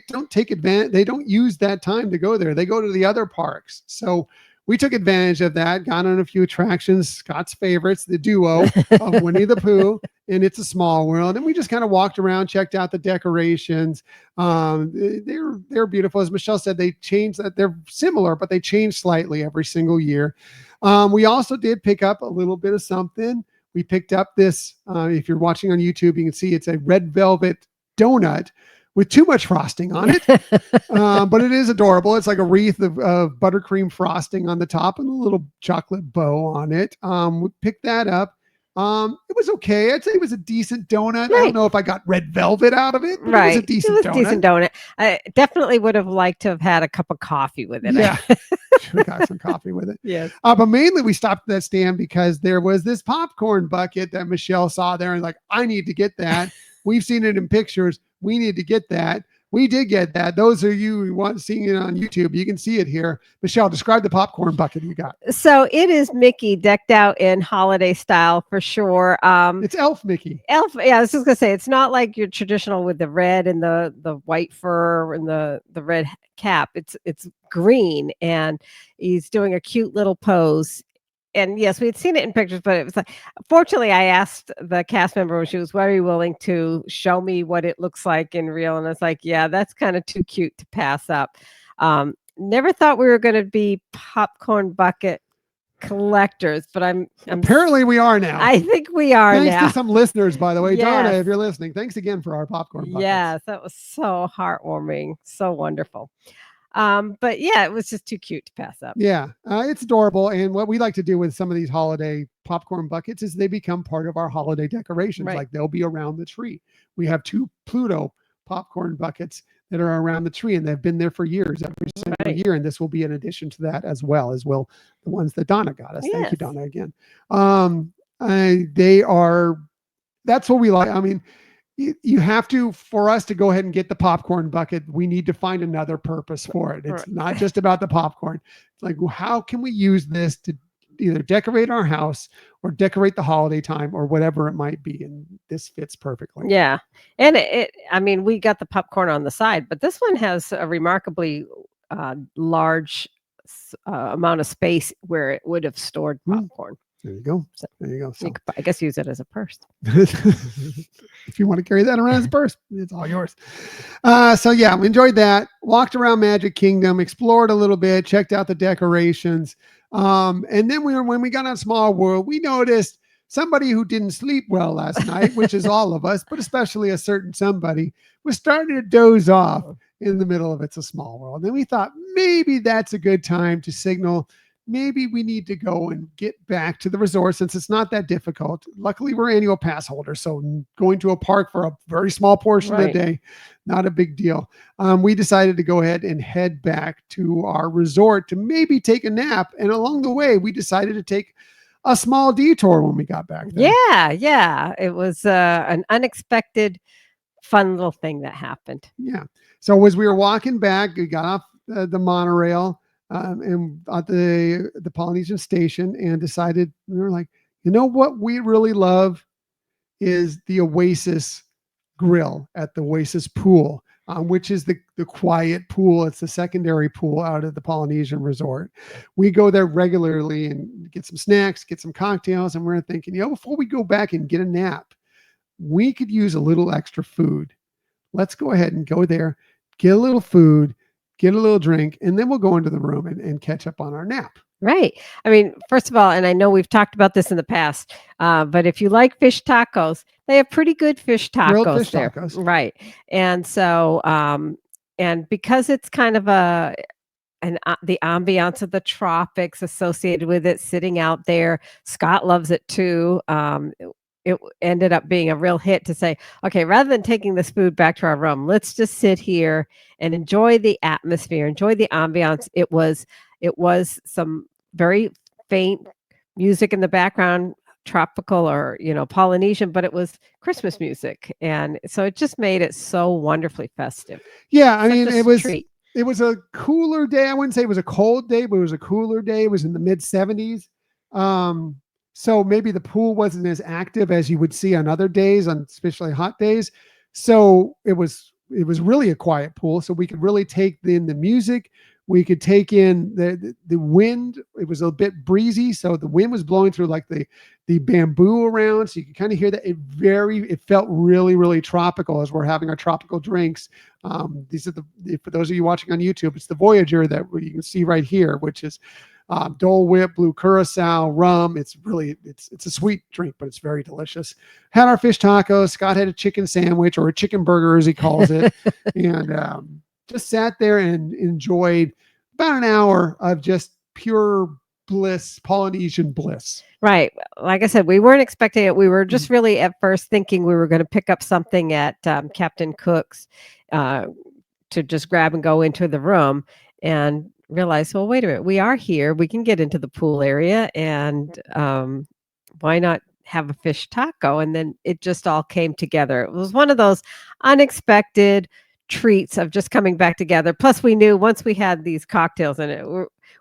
don't take advantage. They don't use that time to go there. They go to the other parks. So we took advantage of that, got on a few attractions, Scott's favorites, the duo of Winnie the Pooh and It's a Small World. And we just kind of walked around, checked out the decorations. They're beautiful. As Michelle said, they changed that. They're similar, but they change slightly every single year. We also did pick up a little bit of something. We picked up this, if you're watching on YouTube, you can see it's a red velvet donut with too much frosting on it. But it is adorable. It's like a wreath of buttercream frosting on the top and a little chocolate bow on it. We picked that up. It was okay. I'd say it was a decent donut. Right. I don't know if I got red velvet out of it, but it was a decent donut. I definitely would have liked to have had a cup of coffee with it. Yeah. Should have got some coffee with it. Yes. But mainly we stopped at that stand because there was this popcorn bucket that Michelle saw there and like, I need to get that. We've seen it in pictures. We need to get that. We did get that. Those of you who want seeing it on YouTube, you can see it here. Michelle, describe the popcorn bucket you got. So it is Mickey decked out in holiday style for sure. It's Elf Mickey. Elf. Yeah, I was just gonna say it's not like your traditional with the red and the white fur and the red cap. It's green and he's doing a cute little pose. And yes, we had seen it in pictures, but it was like, fortunately, I asked the cast member when she was very willing to show me what it looks like in real. And I was like, yeah, that's kind of too cute to pass up. Never thought we were going to be popcorn bucket collectors, but I'm apparently we are now. I think we are thanks now. To some listeners, by the way. Yes. Donna, if you're listening, thanks again for our popcorn buckets. Yes, that was so heartwarming. So wonderful. But yeah, it was just too cute to pass up. Yeah, it's adorable. And what we like to do with some of these holiday popcorn buckets is they become part of our holiday decorations. Right. Like they'll be around the tree. We have 2 Pluto popcorn buckets that are around the tree, and they've been there for years, every single year. And this will be an addition to that as well the ones that Donna got us. Yes. Thank you, Donna, again. That's what we like. I mean, you have to, for us to go ahead and get the popcorn bucket, we need to find another purpose for it. It's not just about the popcorn. It's like, well, how can we use this to either decorate our house or decorate the holiday time or whatever it might be? And this fits perfectly. Yeah. And I mean, we got the popcorn on the side, but this one has a remarkably large amount of space where it would have stored popcorn. There you go. There you go. So, you could, I guess, use it as a purse. If you want to carry that around as a purse, it's all yours. So yeah, we enjoyed that. Walked around Magic Kingdom, explored a little bit, checked out the decorations. And then when we got on Small World, we noticed somebody who didn't sleep well last night, which is all of us, but especially a certain somebody, was starting to doze off in the middle of It's a Small World. And then we thought maybe that's a good time to signal maybe we need to go and get back to the resort since it's not that difficult. Luckily, we're annual pass holders, so going to a park for a very small portion of the day, not a big deal. We decided to go ahead and head back to our resort to maybe take a nap. And along the way, we decided to take a small detour when we got back there. Yeah. It was an unexpected, fun little thing that happened. Yeah. So as we were walking back, we got off the monorail. and at the Polynesian station, and decided, we were like, you know what we really love is the Oasis grill at the Oasis pool, which is the quiet pool. It's the secondary pool out of the Polynesian resort. We go there regularly and get some snacks, get some cocktails, and we're thinking, before we go back and get a nap, we could use a little extra food. Let's go ahead and go there, get a little food, get a little drink, and then we'll go into the room and catch up on our nap. Right. I mean, first of all, and I know we've talked about this in the past, but if you like fish tacos, they have pretty good fish Grilled tacos fish there. tacos. Right. And so, and because it's kind of the ambiance of the tropics associated with it, sitting out there, Scott loves it too. It ended up being a real hit to say, okay, rather than taking this food back to our room, let's just sit here and enjoy the atmosphere, enjoy the ambiance. It was some very faint music in the background, tropical or Polynesian, but it was Christmas music, and so it just made it so wonderfully festive. Yeah, I Such mean, a it was treat. it was a cooler day. I wouldn't say it was a cold day, but it was a cooler day. It was in the mid 70s. So maybe the pool wasn't as active as you would see on other days, on especially hot days. So it was really a quiet pool. So we could really take in the music. We could take in the wind. It was a bit breezy, so the wind was blowing through like the bamboo around, so you could kind of hear that. It felt really, really tropical as we're having our tropical drinks. These are for those of you watching on YouTube, it's the Voyager that you can see right here, which is Dole Whip, blue curacao, rum. It's a sweet drink, but it's very delicious. Had our fish tacos. Scott had a chicken sandwich, or a chicken burger as he calls it, and just sat there and enjoyed about an hour of just pure bliss, Polynesian bliss. Right. Like I said, we weren't expecting it. We were just really at first thinking we were going to pick up something at Captain Cook's to just grab and go into the room, and realize, well, wait a minute, we are here. We can get into the pool area, and why not have a fish taco? And then it just all came together. It was one of those unexpected treats of just coming back together. Plus, we knew once we had these cocktails in it,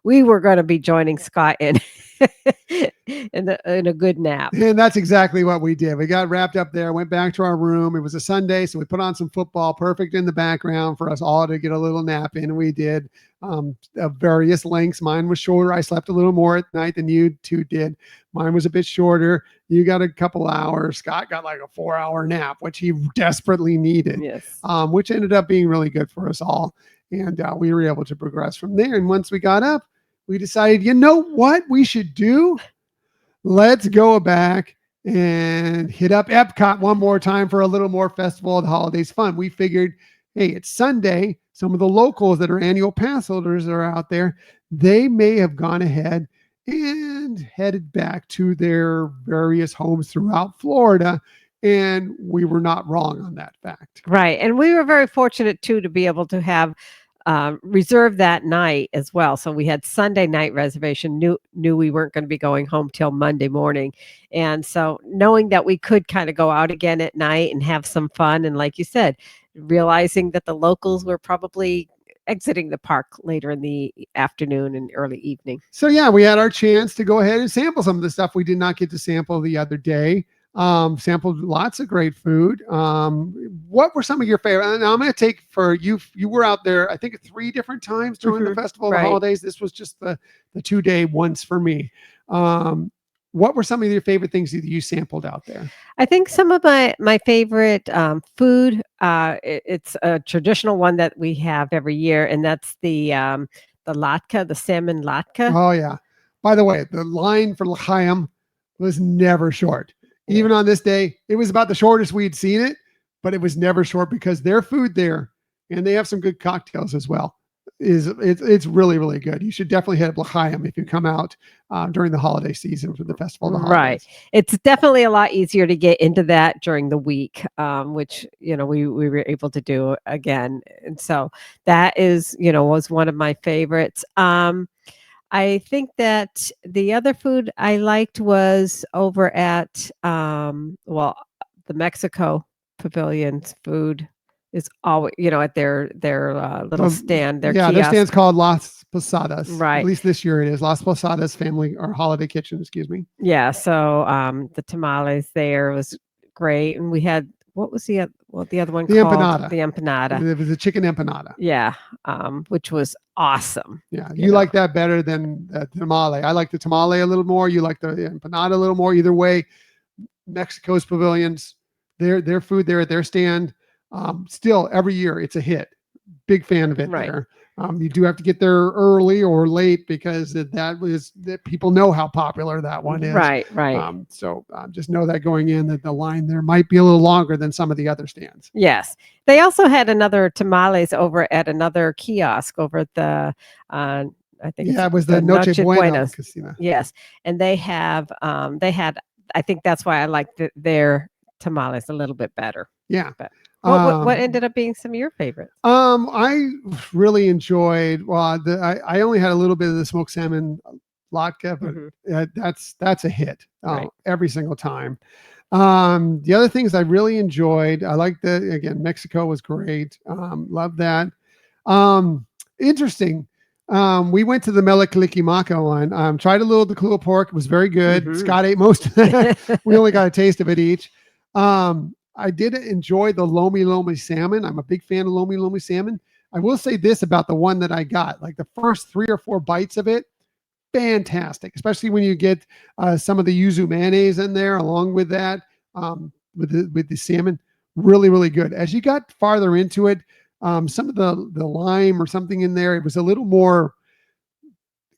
we were going to be joining Scott in in a good nap. And that's exactly what we did. We got wrapped up there, went back to our room. It was a Sunday, so we put on some football, perfect in the background for us all to get a little nap in. We did of various lengths. Mine was shorter. I slept a little more at night than you two did. Mine was a bit shorter. You got a couple hours. Scott got like a 4-hour nap, which he desperately needed. Yes. Which ended up being really good for us all. And we were able to progress from there. And once we got up, we decided, you know what we should do? Let's go back and hit up EPCOT one more time for a little more festival of the holidays fun. We figured, hey, it's Sunday. Some of the locals that are annual pass holders that are out there, they may have gone ahead and headed back to their various homes throughout Florida. And we were not wrong on that fact. Right. And we were very fortunate, too, to be able to have reserved that night as well. So we had Sunday night reservation, knew we weren't going to be going home till Monday morning. And so knowing that we could kind of go out again at night and have some fun. And like you said, realizing that the locals were probably exiting the park later in the afternoon and early evening. So yeah, we had our chance to go ahead and sample some of the stuff we did not get to sample the other day. Sampled lots of great food. What were some of your favorite? And I'm going to take for you. You were out there, I think, 3 different times during the festival of the holidays. This was just the 2-day once for me. What were some of your favorite things that you sampled out there? I think some of my favorite food. It's a traditional one that we have every year, and that's the latke, the salmon latke. Oh yeah. By the way, the line for l'chaim was never short. Even on this day, it was about the shortest we'd seen it, but it was never short because their food there, and they have some good cocktails as well, it's really, really good. You should definitely hit up L'chaim if you come out during the holiday season for the festival of the holidays. Right. It's definitely a lot easier to get into that during the week, which, we were able to do again. And so that is, was one of my favorites. I think that the other food I liked was over at, the Mexico Pavilion's food is always, at their little stand. Their their kiosk. stand's called Las Posadas. At Right. least this year it is Las Posadas Family or Holiday Kitchen. Excuse me. Yeah. So the tamales there was great, and we had what was the other one The called? empanada. The empanada. It was a chicken empanada. Yeah, which was awesome. Yeah, you you know. like that better than tamale. I like the tamale a little more. You like the empanada a little more. Either way, Mexico's pavilions, their food there at their stand, still every year it's a hit. Big fan of it Right. there. You do have to get there early or late because that people know how popular that one is. Right. Right. So just know that going in that the line there might be a little longer than some of the other stands. Yes. They also had another tamales over at another kiosk over at the I think Yeah, it was the Noche Buena Casino. Yes. And they had I think that's why I liked their tamales a little bit better. Yeah. But what ended up being some of your favorites? I really enjoyed. Well, I only had a little bit of the smoked salmon latke, but that's a hit Right. every single time. The other things I really enjoyed, I liked again, Mexico was great. Love that. Interesting. We went to the Melikilikimaka one. Tried a little of the Kahlua pork. It was very good. Scott ate most of it. We only got a taste of it each. I did enjoy the lomi lomi salmon. I'm a big fan of lomi lomi salmon. I will say this about the one that I got, like the first 3 or 4 bites of it, fantastic, especially when you get some of the yuzu mayonnaise in there along with that, with the salmon, really, really good. As you got farther into it, some of the lime or something in there, it was a little more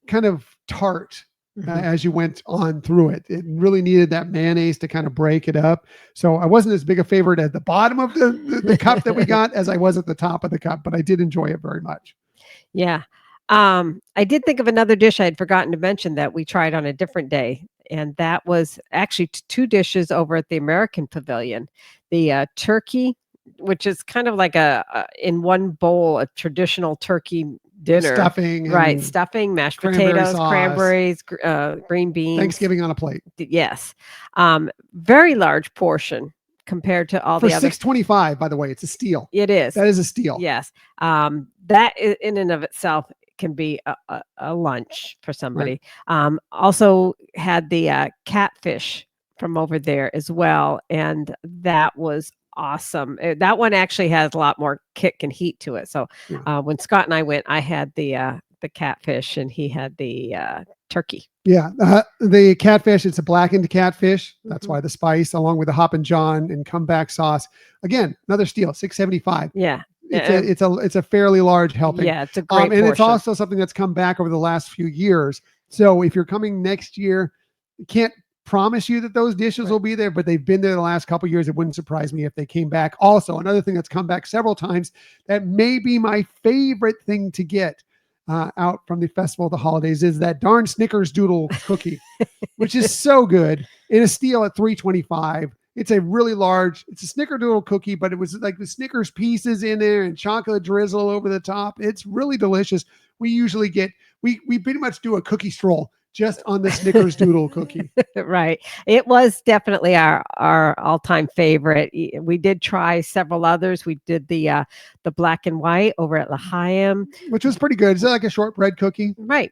kind of tart. As you went on through it, it really needed that mayonnaise to kind of break it up. So I wasn't as big a favorite at the bottom of the cup that we got as I was at the top of the cup, but I did enjoy it very much. Yeah. I did think of another dish I had forgotten to mention that we tried on a different day. And that was actually 2 dishes over at the American Pavilion. The turkey, which is kind of like in one bowl, a traditional turkey dinner. Stuffing. Right. Stuffing, mashed potatoes, cranberries, green beans. Thanksgiving on a plate. Yes. Very large portion compared to all for the other. $6.25, by the way. It's a steal. It is. That is a steal. Yes. That in and of itself can be a lunch for somebody. Right. Also had the catfish from over there as well. And that was awesome. That one actually has a lot more kick and heat to it. So when Scott and I went, I had the catfish and he had the turkey. Yeah, the catfish, it's a blackened catfish. That's why the spice, along with the Hoppin' John and comeback sauce. Again, another steal, $6.75. Yeah. It's a fairly large helping. Yeah, it's a great portion. And it's also something that's come back over the last few years. So if you're coming next year, you can't promise you that those dishes will be there, but they've been there the last couple of years. It wouldn't surprise me if they came back. Also, another thing that's come back several times that may be my favorite thing to get out from the Festival of the Holidays is that darn Snickers Doodle cookie, which is so good, in a steal at $3.25. It's a really large, it's a Snickerdoodle cookie, but it was like the Snickers pieces in there and chocolate drizzle over the top. It's really delicious. We usually we pretty much do a cookie stroll just on the Snickers Doodle cookie. Right. It was definitely our all-time favorite. We did try several others. We did the black and white over at L'Chaim, which was pretty good. Is that like a shortbread cookie? Right.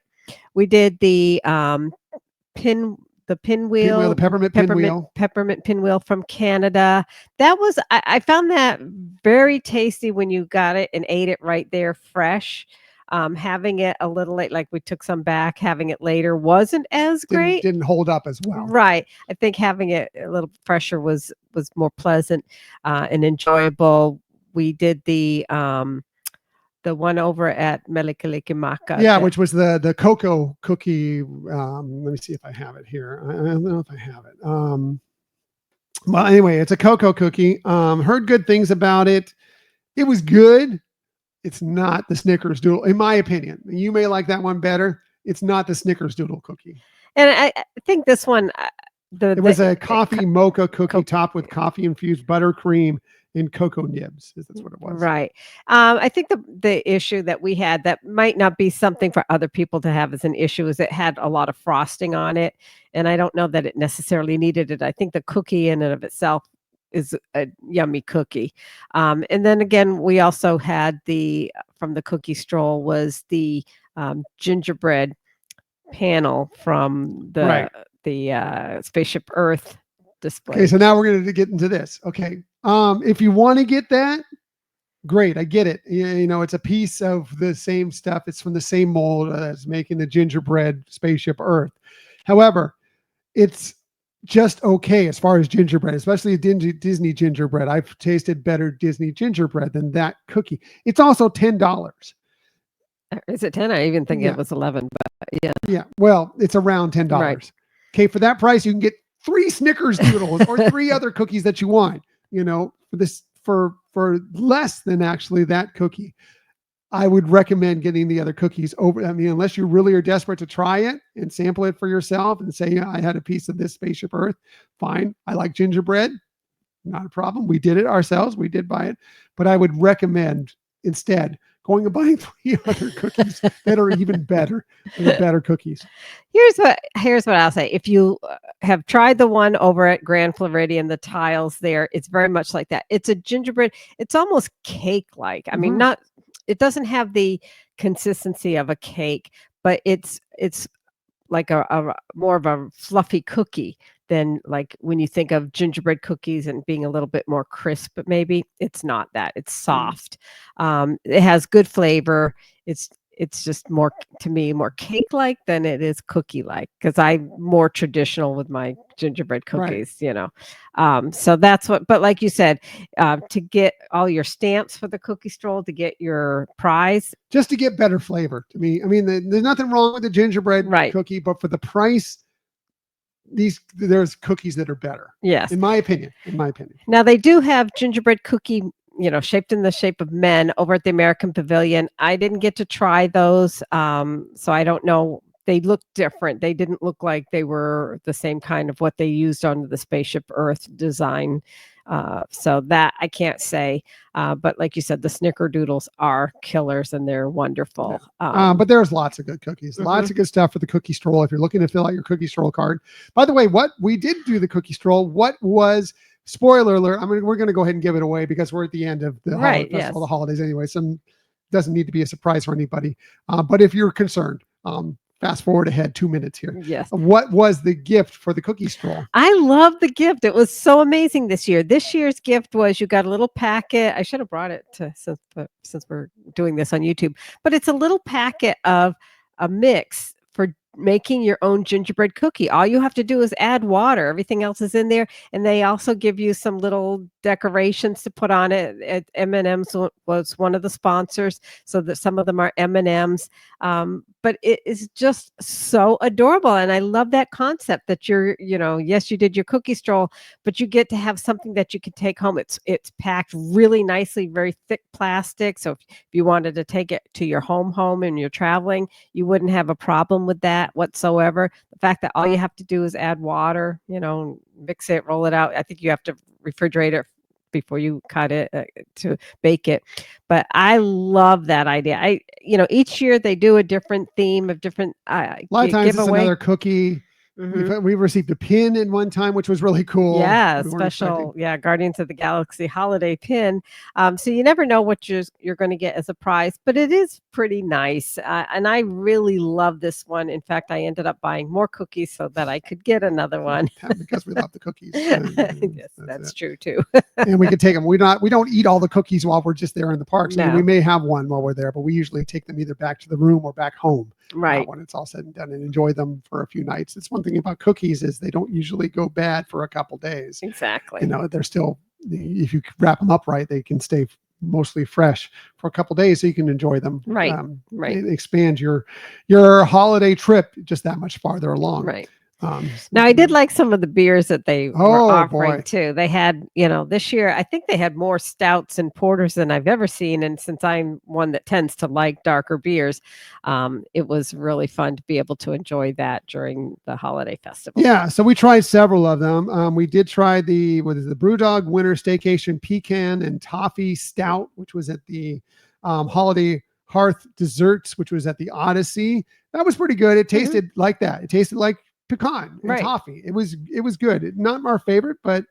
We did the pinwheel, the peppermint pinwheel from Canada. That was, I found that very tasty when you got it and ate it right there fresh. Having it a little late, like we took some back, having it later wasn't as great. Didn't hold up as well. Right. I think having it a little fresher was more pleasant and enjoyable. We did the one over at Melikilikimaka. Yeah, which was the cocoa cookie. Let me see if I have it here. I don't know if I have it. Well, anyway, it's a cocoa cookie. Heard good things about it. It was good. It's not the Snickers Doodle, in my opinion. You may like that one better. It's not the Snickers Doodle cookie. And I think this one, it was a coffee mocha cookie topped with coffee infused buttercream and cocoa nibs. That's what it was. Right. I think the issue that we had that might not be something for other people to have as an issue is it had a lot of frosting on it. And I don't know that it necessarily needed it. I think the cookie in and of itself is a yummy cookie. And then again, we also had from the cookie stroll was the gingerbread panel from Right. the Spaceship Earth display. Okay, so now we're going to get into this. Okay. If you want to get that, great. I get it. You know, it's a piece of the same stuff. It's from the same mold as making the gingerbread Spaceship Earth. However, it's just okay as far as gingerbread, especially Disney gingerbread. I've tasted better Disney gingerbread than that cookie. It's also $10. Is it 10? I even think Yeah. it was 11, but yeah. Yeah. Well, it's around $10. Right. Okay. For that price, you can get 3 Snickerdoodles or 3 other cookies that you want, you know, for less than actually that cookie. I would recommend getting the other cookies over. I mean, unless you really are desperate to try it and sample it for yourself and say, yeah, I had a piece of this Spaceship Earth. Fine. I like gingerbread. Not a problem. We did it ourselves. We did buy it. But I would recommend instead going and buying 3 other cookies that are even better. They're better cookies. Here's what I'll say. If you have tried the one over at Grand Floridian, the tiles there, it's very much like that. It's a gingerbread. It's almost cake-like. I mean, it doesn't have the consistency of a cake, but it's like a more of a fluffy cookie than like when you think of gingerbread cookies and being a little bit more crisp, but maybe it's not that. It's soft. It has good flavor. It's just more, to me, more cake-like than it is cookie-like, because I'm more traditional with my gingerbread cookies, you know. So that's what, but like you said, to get all your stamps for the cookie stroll, to get your prize. Just to get better flavor to me. I mean, there's nothing wrong with the gingerbread cookie, but for the price, there's cookies that are better. Yes. In my opinion. Now they do have gingerbread cookie, you know, shaped in the shape of men over at the American Pavilion. I didn't get to try those. So I don't know. They look different. They didn't look like they were the same kind of what they used on the Spaceship Earth design. So that I can't say. But like you said, the Snickerdoodles are killers and they're wonderful. But there's lots of good cookies, lots of good stuff for the cookie stroll. If you're looking to fill out your cookie stroll card, by the way, what we did do the cookie stroll, what was, spoiler alert, I mean, we're going to go ahead and give it away because we're at the end of the festival, the holidays anyway. So doesn't need to be a surprise for anybody. But if you're concerned, fast forward ahead 2 minutes here. Yes. What was the gift for the cookie stroll? I love the gift. It was so amazing this year. This year's gift was, you got a little packet. I should have brought it to, since we're doing this on YouTube, but it's a little packet of a mix for making your own gingerbread cookie. All you have to do is add water. Everything else is in there. And they also give you some little decorations to put on it. M&M's was one of the sponsors, so that some of them are M&M's. But it is just so adorable. And I love that concept that you're, you know, yes, you did your cookie stroll, but you get to have something that you can take home. It's packed really nicely, very thick plastic. So if you wanted to take it to your home and you're traveling, you wouldn't have a problem with that whatsoever. The fact that all you have to do is add water, you know, mix it, roll it out. I think you have to refrigerate it before you cut it to bake it. But I love that idea. You know, each year they do a different theme of different a lot of times it's another cookie. We received a pin in one time, which was really cool. Yeah, special. Yeah, Guardians of the Galaxy holiday pin. So you never know what you're going to get as a prize, but it is pretty nice. And I really love this one. In fact, I ended up buying more cookies so that I could get another one. Because we love the cookies. Yes, that's true too. And we can take them. We don't eat all the cookies while we're just there in the parks. No. I mean, we may have one while we're there, but we usually take them either back to the room or back home. Right. When it's all said and done, and enjoy them for a few nights. It's one thing about cookies is they don't usually go bad for a couple days. Exactly. You know, they're still, if you wrap them up right, they can stay mostly fresh for a couple days, so you can enjoy them. Right. Right. Expand your holiday trip just that much farther along. Right. Now I did like some of the beers that they were offering too. They had, you know, this year I think they had more stouts and porters than I've ever seen. And since I'm one that tends to like darker beers, it was really fun to be able to enjoy that during the holiday festival. Yeah, so we tried several of them. We did try the Brewdog Winter Staycation Pecan and Toffee Stout, which was at the Holiday Hearth Desserts, which was at the Odyssey. That was pretty good. It tasted like that. It tasted like pecan and toffee. It was good. Not our favorite, but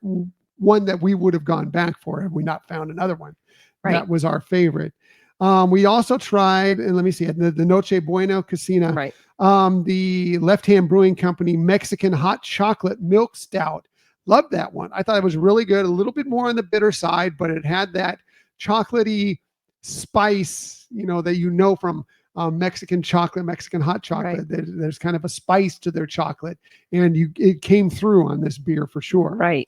one that we would have gone back for had we not found another one. That was our favorite. We also tried, and let me see, the Noche Bueno Casina, Right. the Left Hand Brewing Company Mexican Hot Chocolate Milk Stout. Loved that one. I thought it was really good. A little bit more on the bitter side, but it had that chocolatey spice, that from Mexican chocolate, Mexican hot chocolate. Right. There's kind of a spice to their chocolate, and it came through on this beer for sure. Right.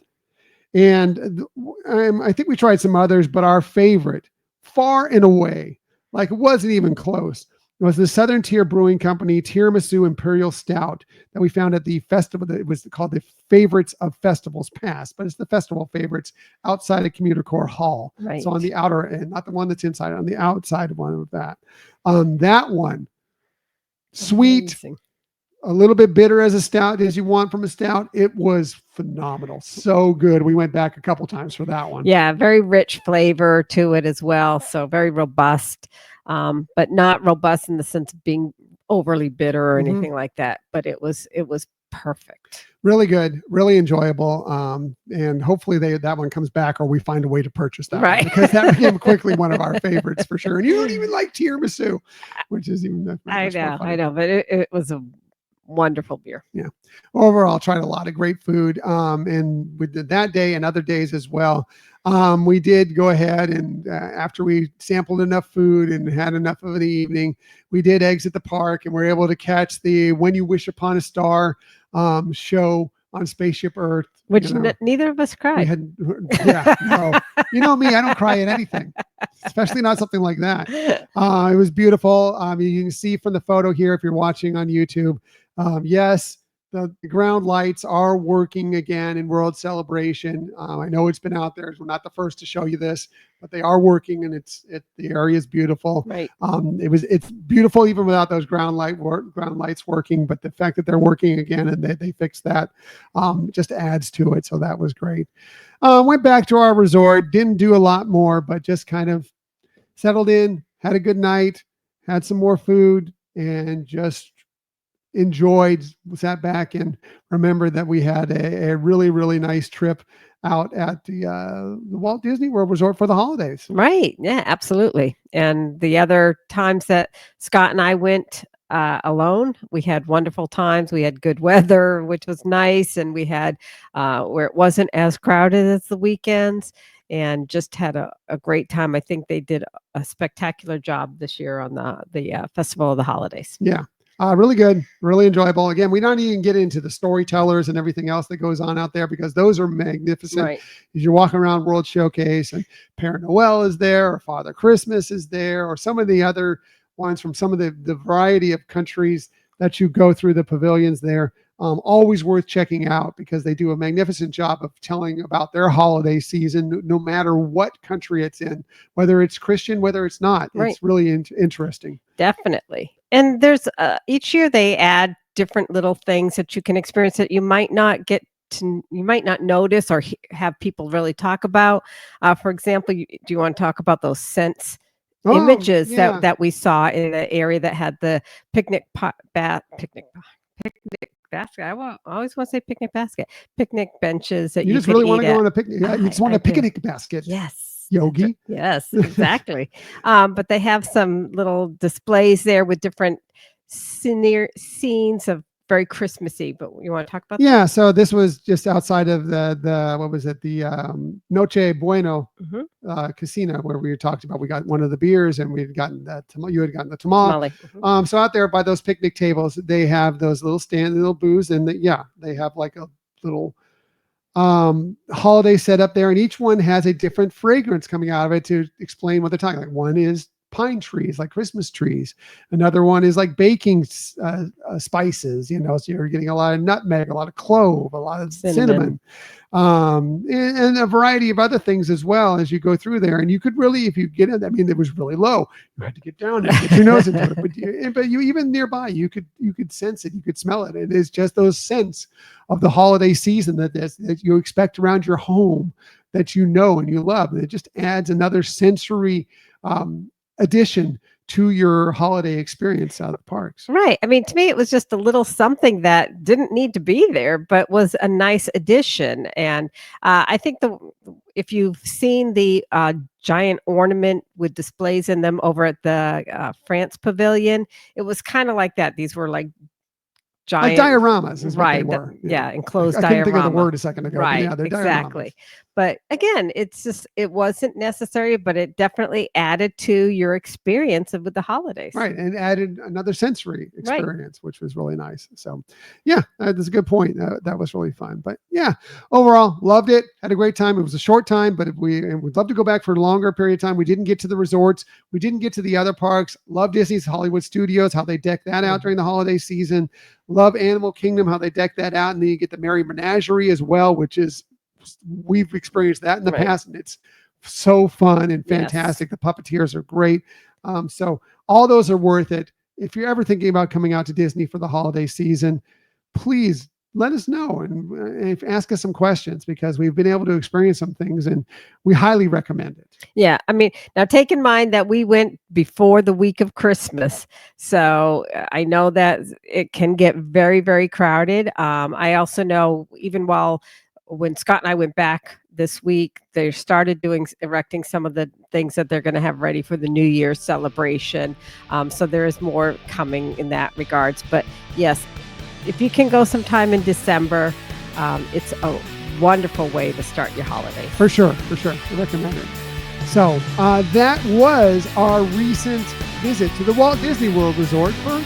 And I think we tried some others, but our favorite, far and away, like it wasn't even close, was the Southern Tier Brewing Company Tiramisu Imperial Stout that we found at the festival. That it was called the Favorites of Festivals Past, but it's the festival favorites outside of Commuter Core Hall. Right. So on the outer end, not the one that's inside, on the outside one of that. That one, sweet. Amazing. A little bit bitter as a stout as you want from a stout. It was phenomenal. So good. We went back a couple times for that one. Yeah, very rich flavor to it as well. So very robust, but not robust in the sense of being overly bitter or anything like that. But it was perfect. Really good, really enjoyable. And hopefully that one comes back, or we find a way to purchase that one, because that became quickly one of our favorites for sure. And you don't even like tiramisu, which is even I know, but it was a wonderful beer. Yeah. Overall, tried a lot of great food. And we did that day and other days as well. We did go ahead and after we sampled enough food and had enough of the evening, we did exit the park and were able to catch the When You Wish Upon a Star show on Spaceship Earth. Which neither of us cried. No. You know me, I don't cry at anything, especially not something like that. It was beautiful. You can see from the photo here, if you're watching on YouTube, yes, the ground lights are working again in World Celebration. I know it's been out there. We're not the first to show you this, but they are working, and the area is beautiful. Right. It's beautiful even without those ground lights working. But the fact that they're working again and they fixed that just adds to it. So that was great. Went back to our resort. Didn't do a lot more, but just kind of settled in, had a good night, had some more food, and just enjoyed, sat back and remembered that we had a really, really nice trip out at the Walt Disney World Resort for the holidays. Right. Yeah, absolutely. And the other times that Scott and I went alone, we had wonderful times. We had good weather, which was nice. And we had where it wasn't as crowded as the weekends, and just had a great time. I think they did a spectacular job this year on the Festival of the Holidays. Yeah. Really good, really enjoyable. Again, we don't even get into the storytellers and everything else that goes on out there, because those are magnificent. Right. As you're walking around World Showcase, and Père Noel is there, or Father Christmas is there, or some of the other ones from some of the variety of countries that you go through the pavilions there. Always worth checking out, because they do a magnificent job of telling about their holiday season, no matter what country it's in, whether it's Christian, whether it's not. Right. It's really interesting. Definitely. And there's each year they add different little things that you can experience that you might not notice or have people really talk about. For example, do you want to talk about those scents images that we saw in the area that had the picnic basket? I always want to say picnic basket. Picnic benches that you just could really want to eat go at. on a picnic. Yeah, you just want a picnic basket. Yes. Yogi. Yes, exactly. But they have some little displays there with different scenes of very Christmassy. But you want to talk about that? Yeah, so this was just outside of the what was it, the Noche Bueno Casino, where we talked about, we got one of the beers, and we had gotten you had gotten the tamale. So out there by those picnic tables, they have those little booths, and they have like a little holiday set up there, and each one has a different fragrance coming out of it to explain what they're talking. Like one is pine trees, like Christmas trees. Another one is like baking spices, so you're getting a lot of nutmeg, a lot of clove, a lot of cinnamon. And a variety of other things as well as you go through there. And you could really, if you get it, it was really low. You had to get down and get your nose into it. But you even nearby, you could sense it, you could smell it. It is just those scents of the holiday season that you expect around your home, that you know and you love. And it just adds another sensory addition to your holiday experience out of the parks. Right. To me, it was just a little something that didn't need to be there, but was a nice addition. And I think if you've seen the giant ornament with displays in them over at the France Pavilion, it was kind of like that. These were like Like giant, dioramas is what they right? were. Yeah, enclosed I couldn't think of the diorama. word a second ago, but Right, yeah, they're dioramas. exactly. But again, it wasn't necessary, but it definitely added to your experience with the holidays. Right, and added another sensory Right. experience, which was really nice. So, yeah, that's a good point. That was really fun. But yeah, overall, loved it. Had a great time. It was a short time, but we'd love to go back for a longer period of time. We didn't get to the resorts. We didn't get to the other parks. Love Disney's Hollywood Studios, how they deck that out during the holiday season. Love Animal Kingdom, how they deck that out. And then you get the Merry Menagerie as well, which is, we've experienced that in the Right. past, and it's so fun and Yes. fantastic. The puppeteers are great. So all those are worth it. If you're ever thinking about coming out to Disney for the holiday season, please let us know and ask us some questions, because we've been able to experience some things and we highly recommend it. Yeah, I mean, now take in mind that we went before the week of Christmas, so I know that it can get very, very crowded. I also know, even when Scott and I went back this week, they started erecting some of the things that they're going to have ready for the New Year's celebration. So there is more coming in that regards. But yes, if you can go sometime in December, it's a wonderful way to start your holidays. For sure. I recommend it. So that was our recent visit to the Walt Disney World Resort for